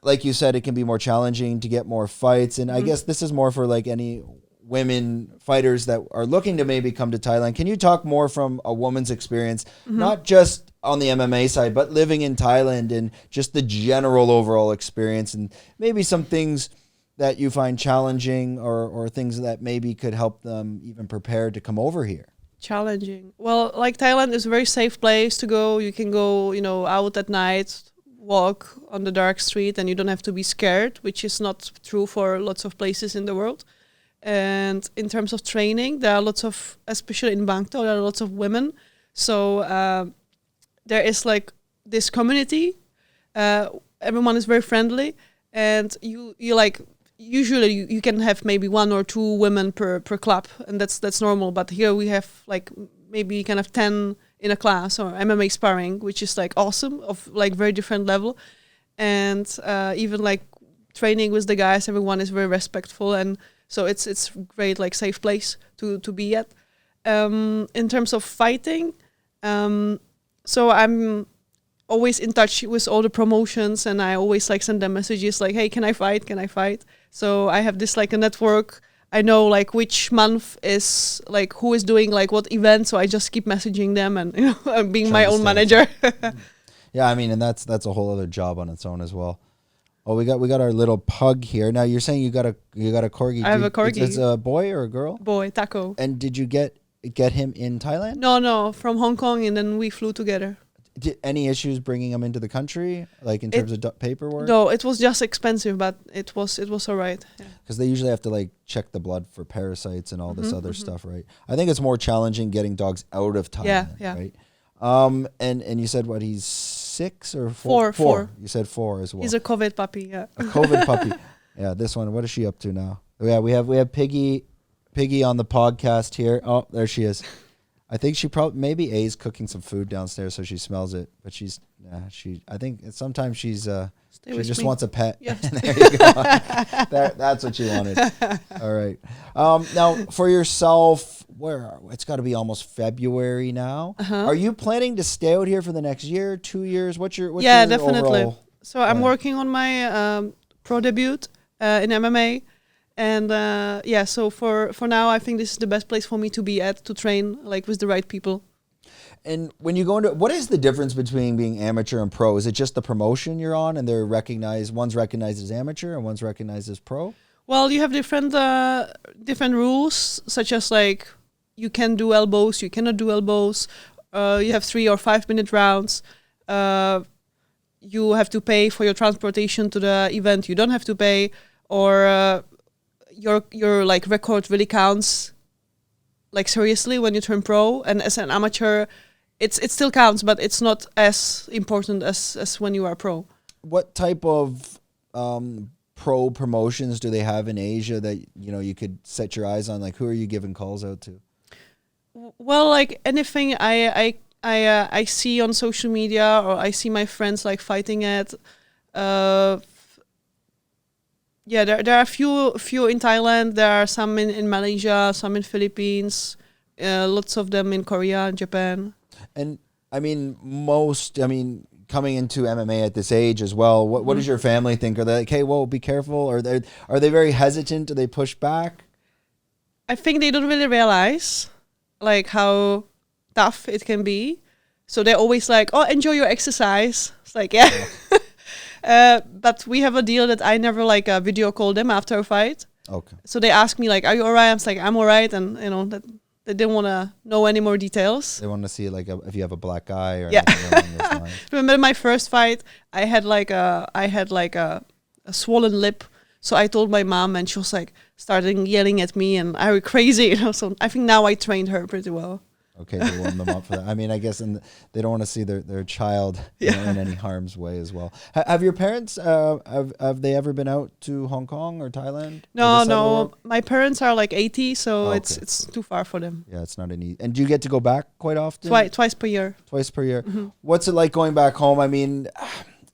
Speaker 2: like you said, it can be more challenging to get more fights. And I guess this is more for like any women fighters that are looking to maybe come to Thailand. Can you talk more from a woman's experience, not just on the MMA side, but living in Thailand and just the general overall experience, and maybe some things that you find challenging or things that maybe could help them even prepare to come over here?
Speaker 1: Challenging. Well, like Thailand is a very safe place to go. You can go, out at night, walk on the dark street, and you don't have to be scared, which is not true for lots of places in the world. And in terms of training, there are lots of, especially in Bangkok, there are lots of women. So there is like this community. Everyone is very friendly, and you like usually you can have maybe 1 or 2 women per club, and that's normal. But here we have like maybe kind of 10 in a class, or MMA sparring, which is like awesome, of like very different level. And even like training with the guys, everyone is very respectful, and so it's great, like safe place to be at. In terms of fighting, so I'm always in touch with all the promotions, and I always like send them messages like, hey, can I fight? So I have this like a network. I know like which month is like who is doing like what event, so I just keep messaging them, and I'm being my own manager.
Speaker 2: Yeah, I mean, and that's a whole other job on its own as well. Oh, we got our little pug here. Now you're saying you got a corgi.
Speaker 1: I have a corgi.
Speaker 2: It's a boy or a girl?
Speaker 1: Boy, Taco.
Speaker 2: And did you get him in Thailand?
Speaker 1: No, from Hong Kong, and then we flew together.
Speaker 2: Any issues bringing him into the country, like in terms of paperwork?
Speaker 1: No, it was just expensive, but it was all right.
Speaker 2: Because they usually have to like check the blood for parasites and all this other stuff, right? I think it's more challenging getting dogs out of Thailand, right? And you said what, he's 6 or 4? 4. You said 4 as well.
Speaker 1: He's a COVID puppy, yeah.
Speaker 2: A COVID puppy. Yeah, this one. What is she up to now? Yeah, we have Piggy on the podcast here. Oh, there she is. I think she maybe A's cooking some food downstairs, so she smells it. But I think sometimes she just wants a pet.
Speaker 1: Yeah.
Speaker 2: There you go. That's what she wanted. All right. Now for yourself, it's got to be almost February now. Are you planning to stay out here for the next year, 2 years? What's your
Speaker 1: definitely.
Speaker 2: overall
Speaker 1: So I'm working on my pro debut in MMA. And so for now, I think this is the best place for me to be at, to train like with the right people.
Speaker 2: And when you go into, what is the difference between being amateur and pro? Is it just the promotion you're on, and one's recognized as amateur and one's recognized as pro?
Speaker 1: Well, you have different rules, such as like you can do elbows, you cannot do elbows. You have 3 or 5 minute rounds. You have to pay for your transportation to the event. You don't have to pay, or your like record really counts like seriously when you turn pro. And as an amateur, it still counts, but it's not as important as when you are pro. What
Speaker 2: type of pro promotions do they have in Asia that you could set your eyes on? Like, who are you giving calls out to?
Speaker 1: Well, like anything I see on social media, or I see my friends like fighting at. There are a few in Thailand. There are some in Malaysia, some in Philippines, lots of them in Korea and Japan.
Speaker 2: And coming into MMA at this age as well, what does your family think? Are they like, hey, whoa, be careful? Or are they very hesitant? Do they push back?
Speaker 1: I think they don't really realize like how tough it can be. So they're always like, "Oh, enjoy your exercise." It's like, yeah. But we have a deal that I never like video call them after a fight.
Speaker 2: Okay.
Speaker 1: So they ask me like, "Are you alright?" I'm like, "I'm alright," and that they didn't want to know any more details.
Speaker 2: They want to see like if you have a black eye or
Speaker 1: Yeah.
Speaker 2: anything along those lines.
Speaker 1: Remember my first fight? I had like a swollen lip. So I told my mom, and she was like starting yelling at me, and I was crazy. So I think now I trained her pretty well.
Speaker 2: Okay, to warm them up for that. I mean, I guess they don't want to see their child in any harm's way as well. Have your parents, have they ever been out to Hong Kong or Thailand?
Speaker 1: No. My parents are like 80, so
Speaker 2: okay.
Speaker 1: it's too far for them.
Speaker 2: Yeah, it's not an easy. And do you get to go back quite often?
Speaker 1: Twice per year.
Speaker 2: Twice per year.
Speaker 1: Mm-hmm.
Speaker 2: What's it like going back home? I mean,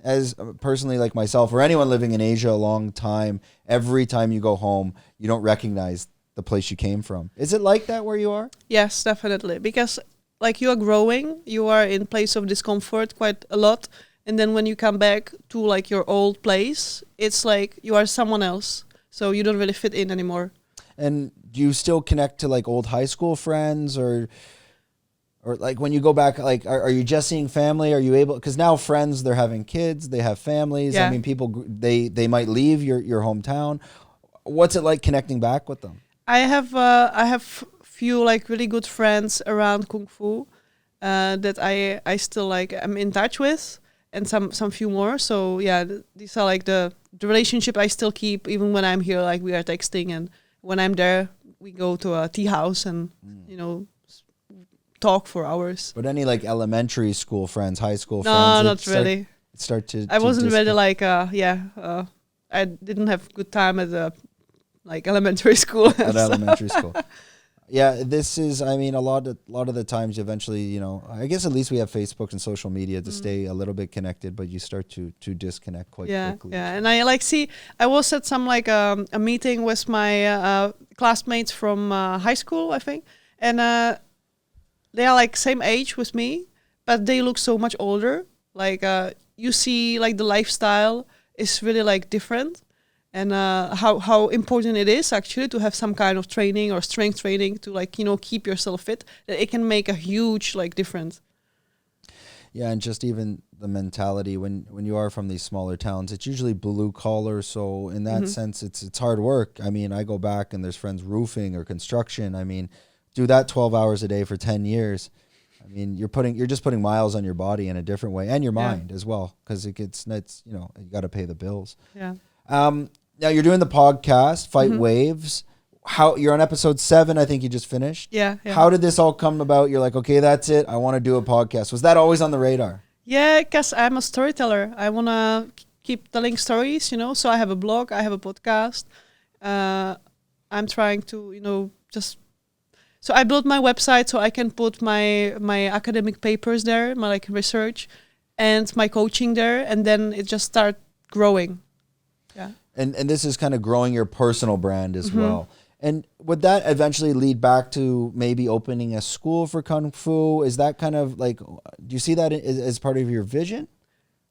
Speaker 2: as personally like myself or anyone living in Asia a long time, every time you go home, you don't recognize the place you came from. Is it like that where you are?
Speaker 1: Yes, definitely. Because like you are growing, you are in place of discomfort quite a lot. And then when you come back to like your old place, it's like you are someone else. So you don't really fit in anymore.
Speaker 2: And do you still connect to like old high school friends or like when you go back, like, are you just seeing family? Are you able, because now friends, they're having kids, they have families.
Speaker 1: Yeah.
Speaker 2: I mean, people, they might leave your hometown. What's it like connecting back with them?
Speaker 1: I have few like really good friends around Kung Fu that I still like am in touch with, and some few more. So yeah, these are like the relationship I still keep even when I'm here. Like we are texting, and when I'm there, we go to a tea house and talk for hours.
Speaker 2: But any like elementary school friends, high school
Speaker 1: No,
Speaker 2: friends?
Speaker 1: not really.
Speaker 2: Start to.
Speaker 1: I wasn't really like I didn't have good time at the like elementary school.
Speaker 2: At elementary school. Yeah, this is, I mean, a lot of the times eventually, I guess at least we have Facebook and social media to stay a little bit connected, but you start to disconnect quite quickly.
Speaker 1: Yeah, and I was at some like a meeting with my classmates from high school, I think, and they are like same age with me, but they look so much older. Like you see, like the lifestyle is really like different. And how important it is actually to have some kind of training or strength training to like, keep yourself fit, that it can make a huge like difference.
Speaker 2: Yeah, and just even the mentality when you are from these smaller towns, it's usually blue collar. So in that sense, it's hard work. I mean, I go back and there's friends roofing or construction. I mean, do that 12 hours a day for 10 years. I mean, you're just putting miles on your body in a different way and your mind as well, because it's you got to pay the bills.
Speaker 1: Yeah.
Speaker 2: Now you're doing the podcast, Fight Waves. How you're on episode 7, I think you just finished.
Speaker 1: Yeah.
Speaker 2: How did this all come about? You're like, okay, that's it. I want to do a podcast. Was that always on the radar?
Speaker 1: Yeah, because I'm a storyteller. I want to keep telling stories, So I have a blog, I have a podcast. I'm trying to, so I built my website so I can put my academic papers there, my like research, and my coaching there, and then it just start growing. Yeah.
Speaker 2: And this is kind of growing your personal brand as well. And would that eventually lead back to maybe opening a school for Kung Fu? Is that kind of like, do you see that as part of your vision?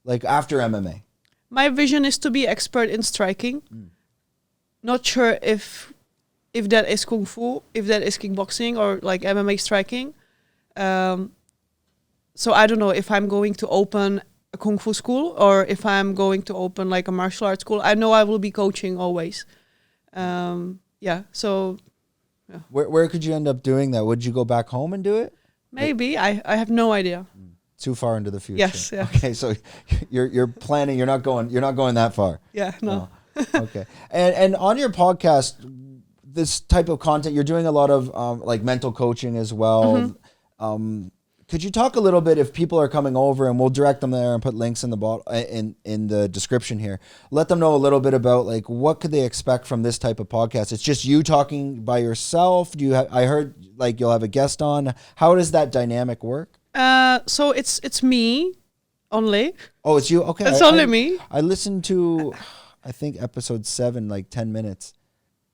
Speaker 2: Like after MMA?
Speaker 1: My vision is to be expert in striking. Not sure if that is Kung Fu, if that is kickboxing or like MMA striking. So I don't know if I'm going to open a Kung Fu school or if I'm going to open like a martial arts school. I know I will be coaching always. So
Speaker 2: Where could you end up doing that? Would you go back home and do it?
Speaker 1: Maybe. I have no idea.
Speaker 2: Too far into the future.
Speaker 1: Yes. Yeah.
Speaker 2: Okay, so you're planning. You're not going that far.
Speaker 1: Yeah. No.
Speaker 2: Okay. And on your podcast, this type of content, you're doing a lot of like mental coaching as well. Could you talk a little bit, if people are coming over, and we'll direct them there and put links in the in the description here. Let them know a little bit about like what could they expect from this type of podcast. It's just you talking by yourself. I heard like you'll have a guest on. How does that dynamic work?
Speaker 1: So it's me only.
Speaker 2: Oh, it's you. Okay,
Speaker 1: It's only me.
Speaker 2: I listened to, I think episode 7, like 10 minutes.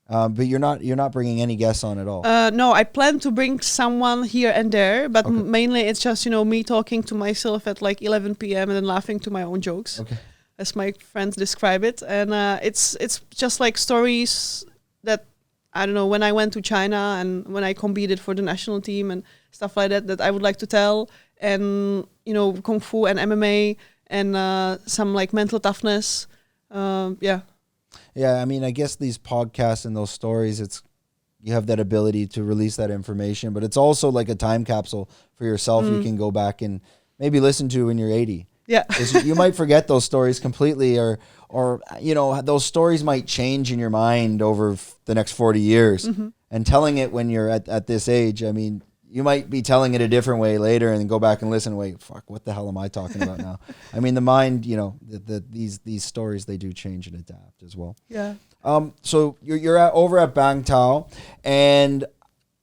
Speaker 2: But you're not bringing any guests on at all.
Speaker 1: No, I plan to bring someone here and there, but mainly it's just me talking to myself at like 11 p.m. and then laughing to my own jokes, as my friends describe it. And it's just like stories that I don't know, when I went to China and when I competed for the national team and stuff like that I would like to tell. and kung fu and MMA and some like mental toughness. Yeah.
Speaker 2: Yeah, I mean, I guess these podcasts and those stories, you have that ability to release that information, but it's also like a time capsule for yourself. You can go back and maybe listen to when you're 80.
Speaker 1: Yeah.
Speaker 2: You might forget those stories completely, or those stories might change in your mind over the next 40 years. And telling it when you're at this age, I mean, you might be telling it a different way later and go back and listen. Wait, fuck, what the hell am I talking about now? I mean, the mind, these stories, they do change and adapt as well.
Speaker 1: Yeah.
Speaker 2: So you're over at Bang Tao, and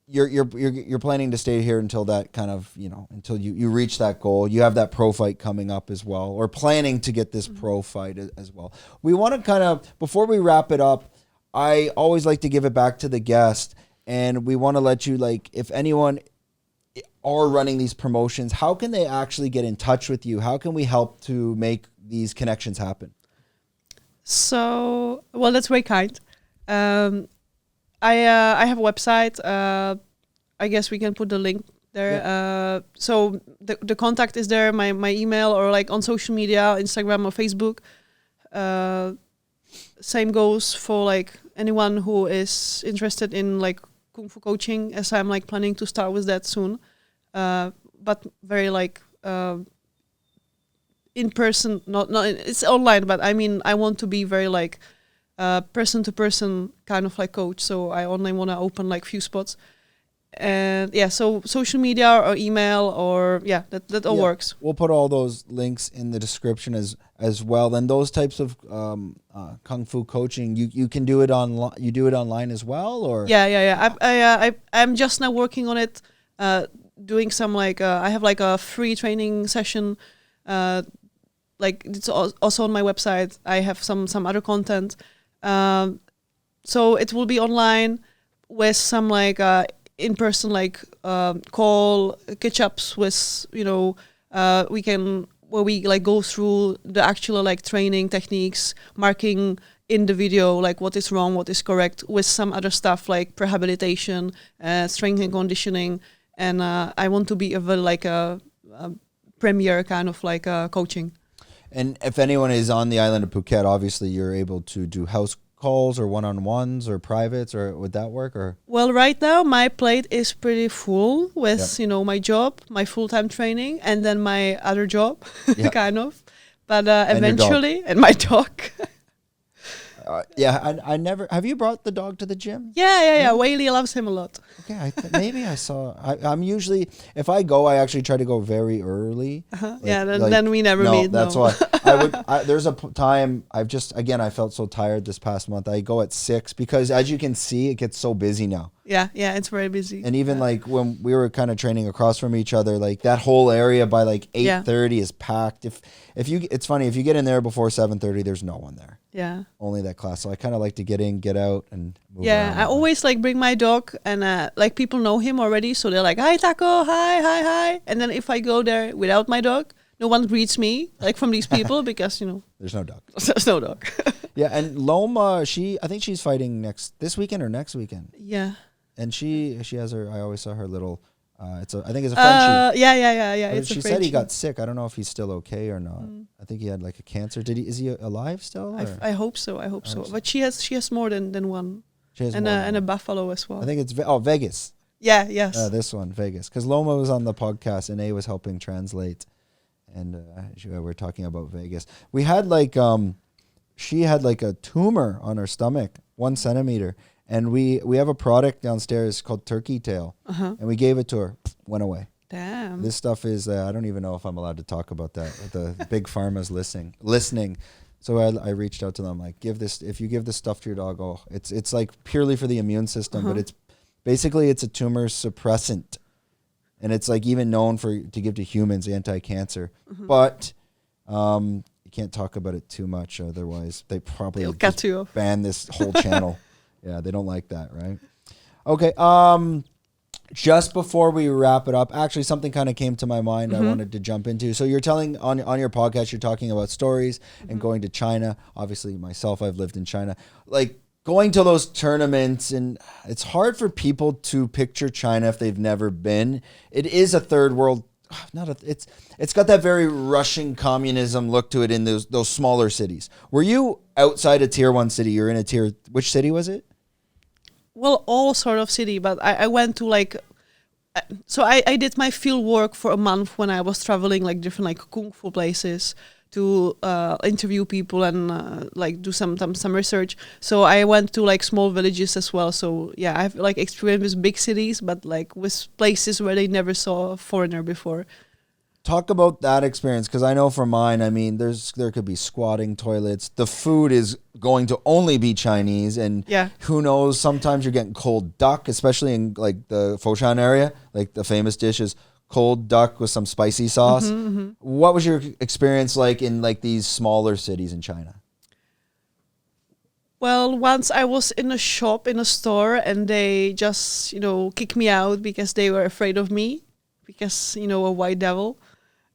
Speaker 2: you're planning to stay here until that kind of, until you reach that goal. You have that pro fight coming up as well, or planning to get this pro fight as well. We want to kind of, before we wrap it up, I always like to give it back to the guest, and we want to let you, like, if anyone are running these promotions, how can they actually get in touch with you? How can we help to make these connections happen?
Speaker 1: So, well, that's very kind. I have a website. I guess we can put the link there.
Speaker 2: Yeah.
Speaker 1: So the contact is there, my email, or like on social media, Instagram or Facebook. Same goes for like anyone who is interested in like Kung Fu coaching, as I'm like planning to start with that soon. But very like in person, not it's online, but I mean, I want to be very like person to person kind of like coach. So I only want to open like few spots. And yeah, so social media or email or that all works.
Speaker 2: We'll put all those links in the description as well. And those types of Kung Fu coaching, you can do it online. You do it online as well, or
Speaker 1: I'm just now working on it. Doing some like I have like a free training session. Like it's also on my website. I have some other content. So it will be online with some like in-person like call catch-ups with we can where we like go through the actual like training techniques, marking in the video like what is wrong, what is correct, with some other stuff like rehabilitation, strength and conditioning, and I want to be a premier kind of like coaching.
Speaker 2: And if anyone is on the island of Phuket, obviously you're able to do house calls or one-on-ones or privates, or would that work? Or
Speaker 1: well, right now my plate is pretty full with my job, my full-time training, and then my other job, kind of. But eventually, and my dog.
Speaker 2: I never. Have you brought the dog to the gym?
Speaker 1: Yeah. Weili loves him a lot.
Speaker 2: Okay, maybe I saw. I'm usually, if I go, I actually try to go very early.
Speaker 1: Then we never meet.
Speaker 2: That's why there's a time I felt so tired this past month. I go at 6 because, as you can see, it gets so busy now.
Speaker 1: Yeah, it's very busy.
Speaker 2: And even like when we were kind of training across from each other, like that whole area by like 8:30 is packed. It's funny, if you get in there before 7:30, there's no one there.
Speaker 1: Yeah.
Speaker 2: Only that class. So I kind of like to get in, get out, and move around.
Speaker 1: I always like bring my dog, and like people know him already, so they're like, "Hi Taco, hi." And then if I go there without my dog, no one greets me like from these people because
Speaker 2: there's no dog.
Speaker 1: There's no dog.
Speaker 2: Yeah, and Loma, I think she's fighting this weekend or next weekend.
Speaker 1: Yeah.
Speaker 2: And she has her. I always saw her little. I think it's a Frenchie.
Speaker 1: Yeah.
Speaker 2: She said he got sick. I don't know if he's still okay or not. I think he had like a cancer. Is he alive still?
Speaker 1: I hope so. But she has more than one.
Speaker 2: She has
Speaker 1: and a buffalo as well.
Speaker 2: I think it's Vegas.
Speaker 1: Yeah. Yes.
Speaker 2: This one, Vegas, because Loma was on the podcast and A was helping translate, and we're talking about Vegas. We had like she had like a tumor on her stomach, 1 centimeter. And we have a product downstairs called Turkey Tail, and we gave it to her. Went away.
Speaker 1: Damn.
Speaker 2: This stuff is I don't even know if I'm allowed to talk about that. The big pharma's listening. So I reached out to them like, if you give this stuff to your dog, it's like purely for the immune system, but it's basically it's a tumor suppressant, and it's like even known to give to humans, anti-cancer, but you can't talk about it too much, otherwise they probably ban this whole channel. Yeah, they don't like that, right? Okay, just before we wrap it up, actually something kind of came to my mind I wanted to jump into. So you're telling, on your podcast, you're talking about stories and going to China. Obviously, myself, I've lived in China. Like, going to those tournaments, and it's hard for people to picture China if they've never been. It is a third world it's got that very Russian communism look to it in those smaller cities. Were you outside a tier 1 city? You're in a which city was it?
Speaker 1: Well, all sort of city, but I went to like, so I did my field work for a month when I was traveling like different like kung fu places to interview people and like do some research. So I went to like small villages as well. So yeah, I've like experienced with big cities, but like with places where they never saw a foreigner before.
Speaker 2: Talk about that experience, because I know from mine, I mean, there could be squatting toilets. The food is going to only be Chinese, and who knows, sometimes you're getting cold duck, especially in like the Foshan area, like the famous dish is cold duck with some spicy sauce. What was your experience like in like these smaller cities in China?
Speaker 1: Well, once I was in a shop, in a store, and they just, kicked me out because they were afraid of me, because, a white devil.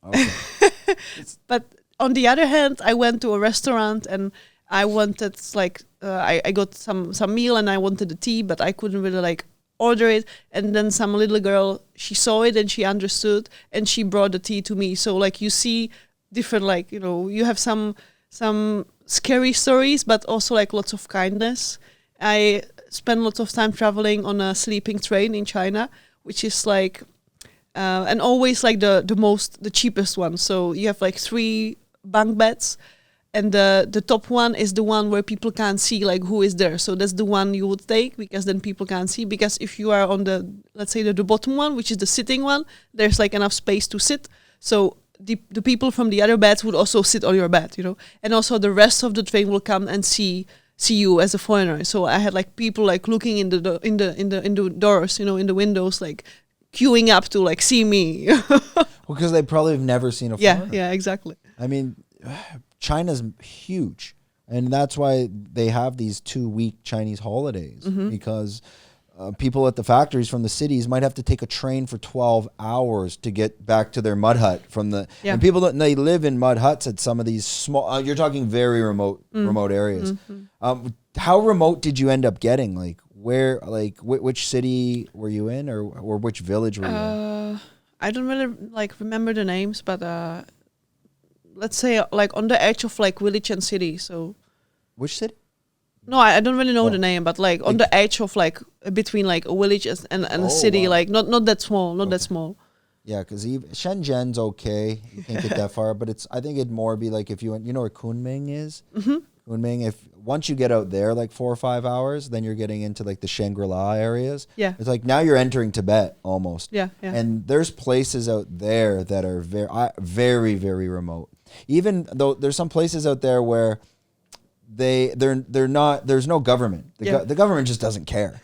Speaker 1: Okay. But on the other hand, I went to a restaurant and I wanted like, I got some meal and I wanted a tea, but I couldn't really like order it. And then some little girl, she saw it and she understood and she brought the tea to me. So like you see different, like, you have some scary stories, but also like lots of kindness. I spent lots of time traveling on a sleeping train in China, which is like, and always like the cheapest one. So you have like 3 bunk beds, and the top one is the one where people can't see like who is there. So that's the one you would take, because then people can't see. Because if you are on the, let's say the bottom one, which is the sitting one, there's like enough space to sit. So the people from the other beds would also sit on your bed, and also the rest of the train will come and see you as a foreigner. So I had like people like looking in the doors, in the windows, like queuing up to like see me.
Speaker 2: Well, because they probably have never seen a foreigner.
Speaker 1: Yeah, exactly.
Speaker 2: I mean, China's huge, and that's why they have these 2-week Chinese holidays, because people at the factories from the cities might have to take a train for 12 hours to get back to their mud hut from the, and people don't, they live in mud huts at some of these small, you're talking very remote areas. How remote did you end up getting? Like where, like which city were you in, or which village were you in?
Speaker 1: I don't really like remember the names, but let's say like on the edge of like village and city. So
Speaker 2: which city?
Speaker 1: No, I don't really know the name, but like on the edge of like between like a village and a city, like not that small, that small.
Speaker 2: Yeah, because Shenzhen's okay, you can't get that far, but I think it'd more be like if you went, you know where Kunming is? Kunming, once you get out there like 4 or 5 hours, then you're getting into like the Shangri-La areas. Yeah. It's like now you're entering Tibet almost. Yeah. And there's places out there that are very, very, very remote. Even though there's some places out there where they're not, there's no government. The government just doesn't care.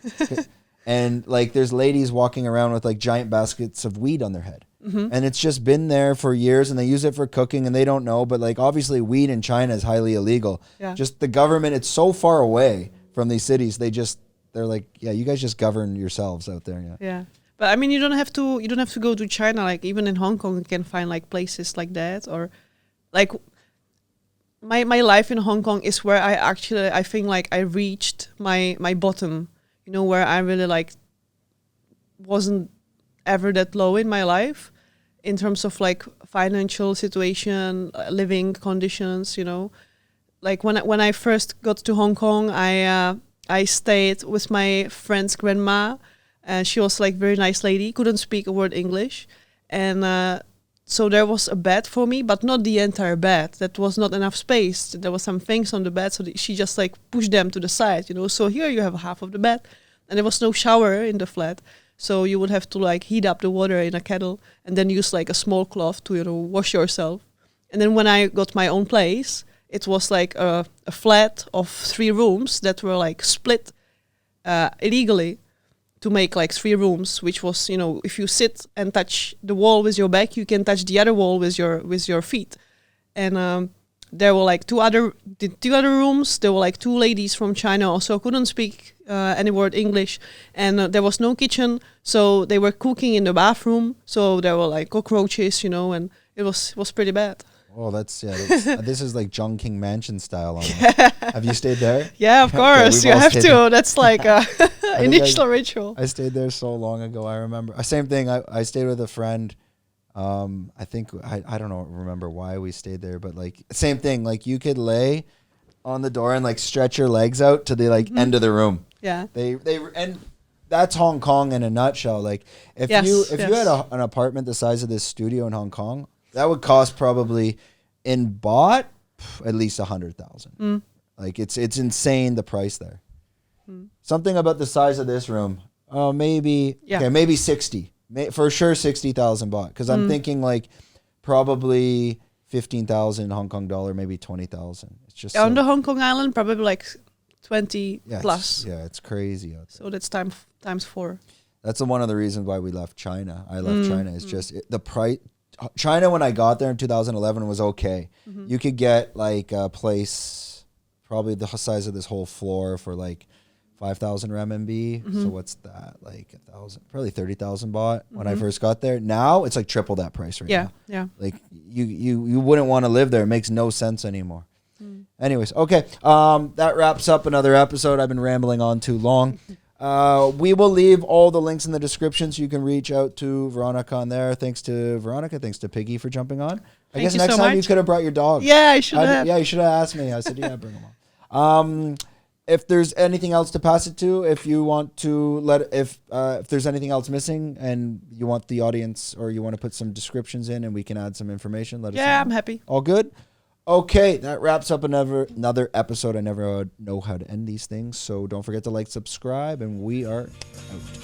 Speaker 2: And like there's ladies walking around with like giant baskets of weed on their head. And it's just been there for years, and they use it for cooking, and they don't know. But like obviously weed in China is highly illegal. Yeah. Just the government, it's so far away from these cities. They're like, yeah, you guys just govern yourselves out there. Yeah.
Speaker 1: Yeah. But I mean, you don't have to go to China. Like even in Hong Kong, you can find like places like that, or like my life in Hong Kong is where I think like I reached my bottom, where I really like wasn't ever that low in my life in terms of like financial situation, living conditions, like when I first got to Hong Kong, I stayed with my friend's grandma, and she was like very nice lady, couldn't speak a word English, and so there was a bed for me, but not the entire bed. That was not enough space. There was some things on the bed, so she just like pushed them to the side, So here you have half of the bed, and there was no shower in the flat. So you would have to like heat up the water in a kettle and then use like a small cloth to, wash yourself. And then when I got my own place, it was like a flat of 3 rooms that were like split illegally to make like 3 rooms, which was, if you sit and touch the wall with your back, you can touch the other wall with your feet. And there were like 2 other rooms. There were like 2 ladies from China also couldn't speak any word English, and there was no kitchen, so they were cooking in the bathroom. So there were like cockroaches, and it was pretty bad.
Speaker 2: Oh, this is like Chongqing Mansion style. Have you stayed there?
Speaker 1: Yeah, of course. You have to. That's like a initial ritual.
Speaker 2: I stayed there so long ago. I remember. Same thing. I stayed with a friend I think I don't know remember why we stayed there, but like same thing. Like you could lay on the door and like stretch your legs out to the like end of the room.
Speaker 1: Yeah.
Speaker 2: They and that's Hong Kong in a nutshell. Like if you had an apartment the size of this studio in Hong Kong, that would cost probably in baht at least 100,000. Like it's insane the price there. Something about the size of this room. Maybe 60. For sure 60,000 baht. Because I'm thinking like probably 15,000 Hong Kong dollar, maybe 20,000. It's just
Speaker 1: on the Hong Kong island, probably like 20 plus.
Speaker 2: It's crazy out there.
Speaker 1: So that's times 4.
Speaker 2: That's one of the reasons why we left China. I left China. It's just the price. China, when I got there in 2011, was okay. You could get like a place probably the size of this whole floor for like 5,000 RMB. So what's that? Like 1,000, probably 30,000 baht when I first got there. Now it's like triple that price right now.
Speaker 1: Yeah.
Speaker 2: Like you wouldn't want to live there. It makes no sense anymore. Anyways, okay. That wraps up another episode. I've been rambling on too long. We will leave all the links in the description so you can reach out to Veronica on there. Thanks to Veronica. Thanks to Piggy for jumping on. I guess next time you could have brought your dog.
Speaker 1: Yeah, I should have.
Speaker 2: Yeah, you should have asked me. I said, yeah, bring him on. If there's anything else to pass it to, if you want to if there's anything else missing and you want the audience or you want to put some descriptions in and we can add some information, let us know.
Speaker 1: Yeah, I'm happy.
Speaker 2: All good? Okay, that wraps up another episode. I never know how to end these things, so don't forget to like, subscribe, and we are out.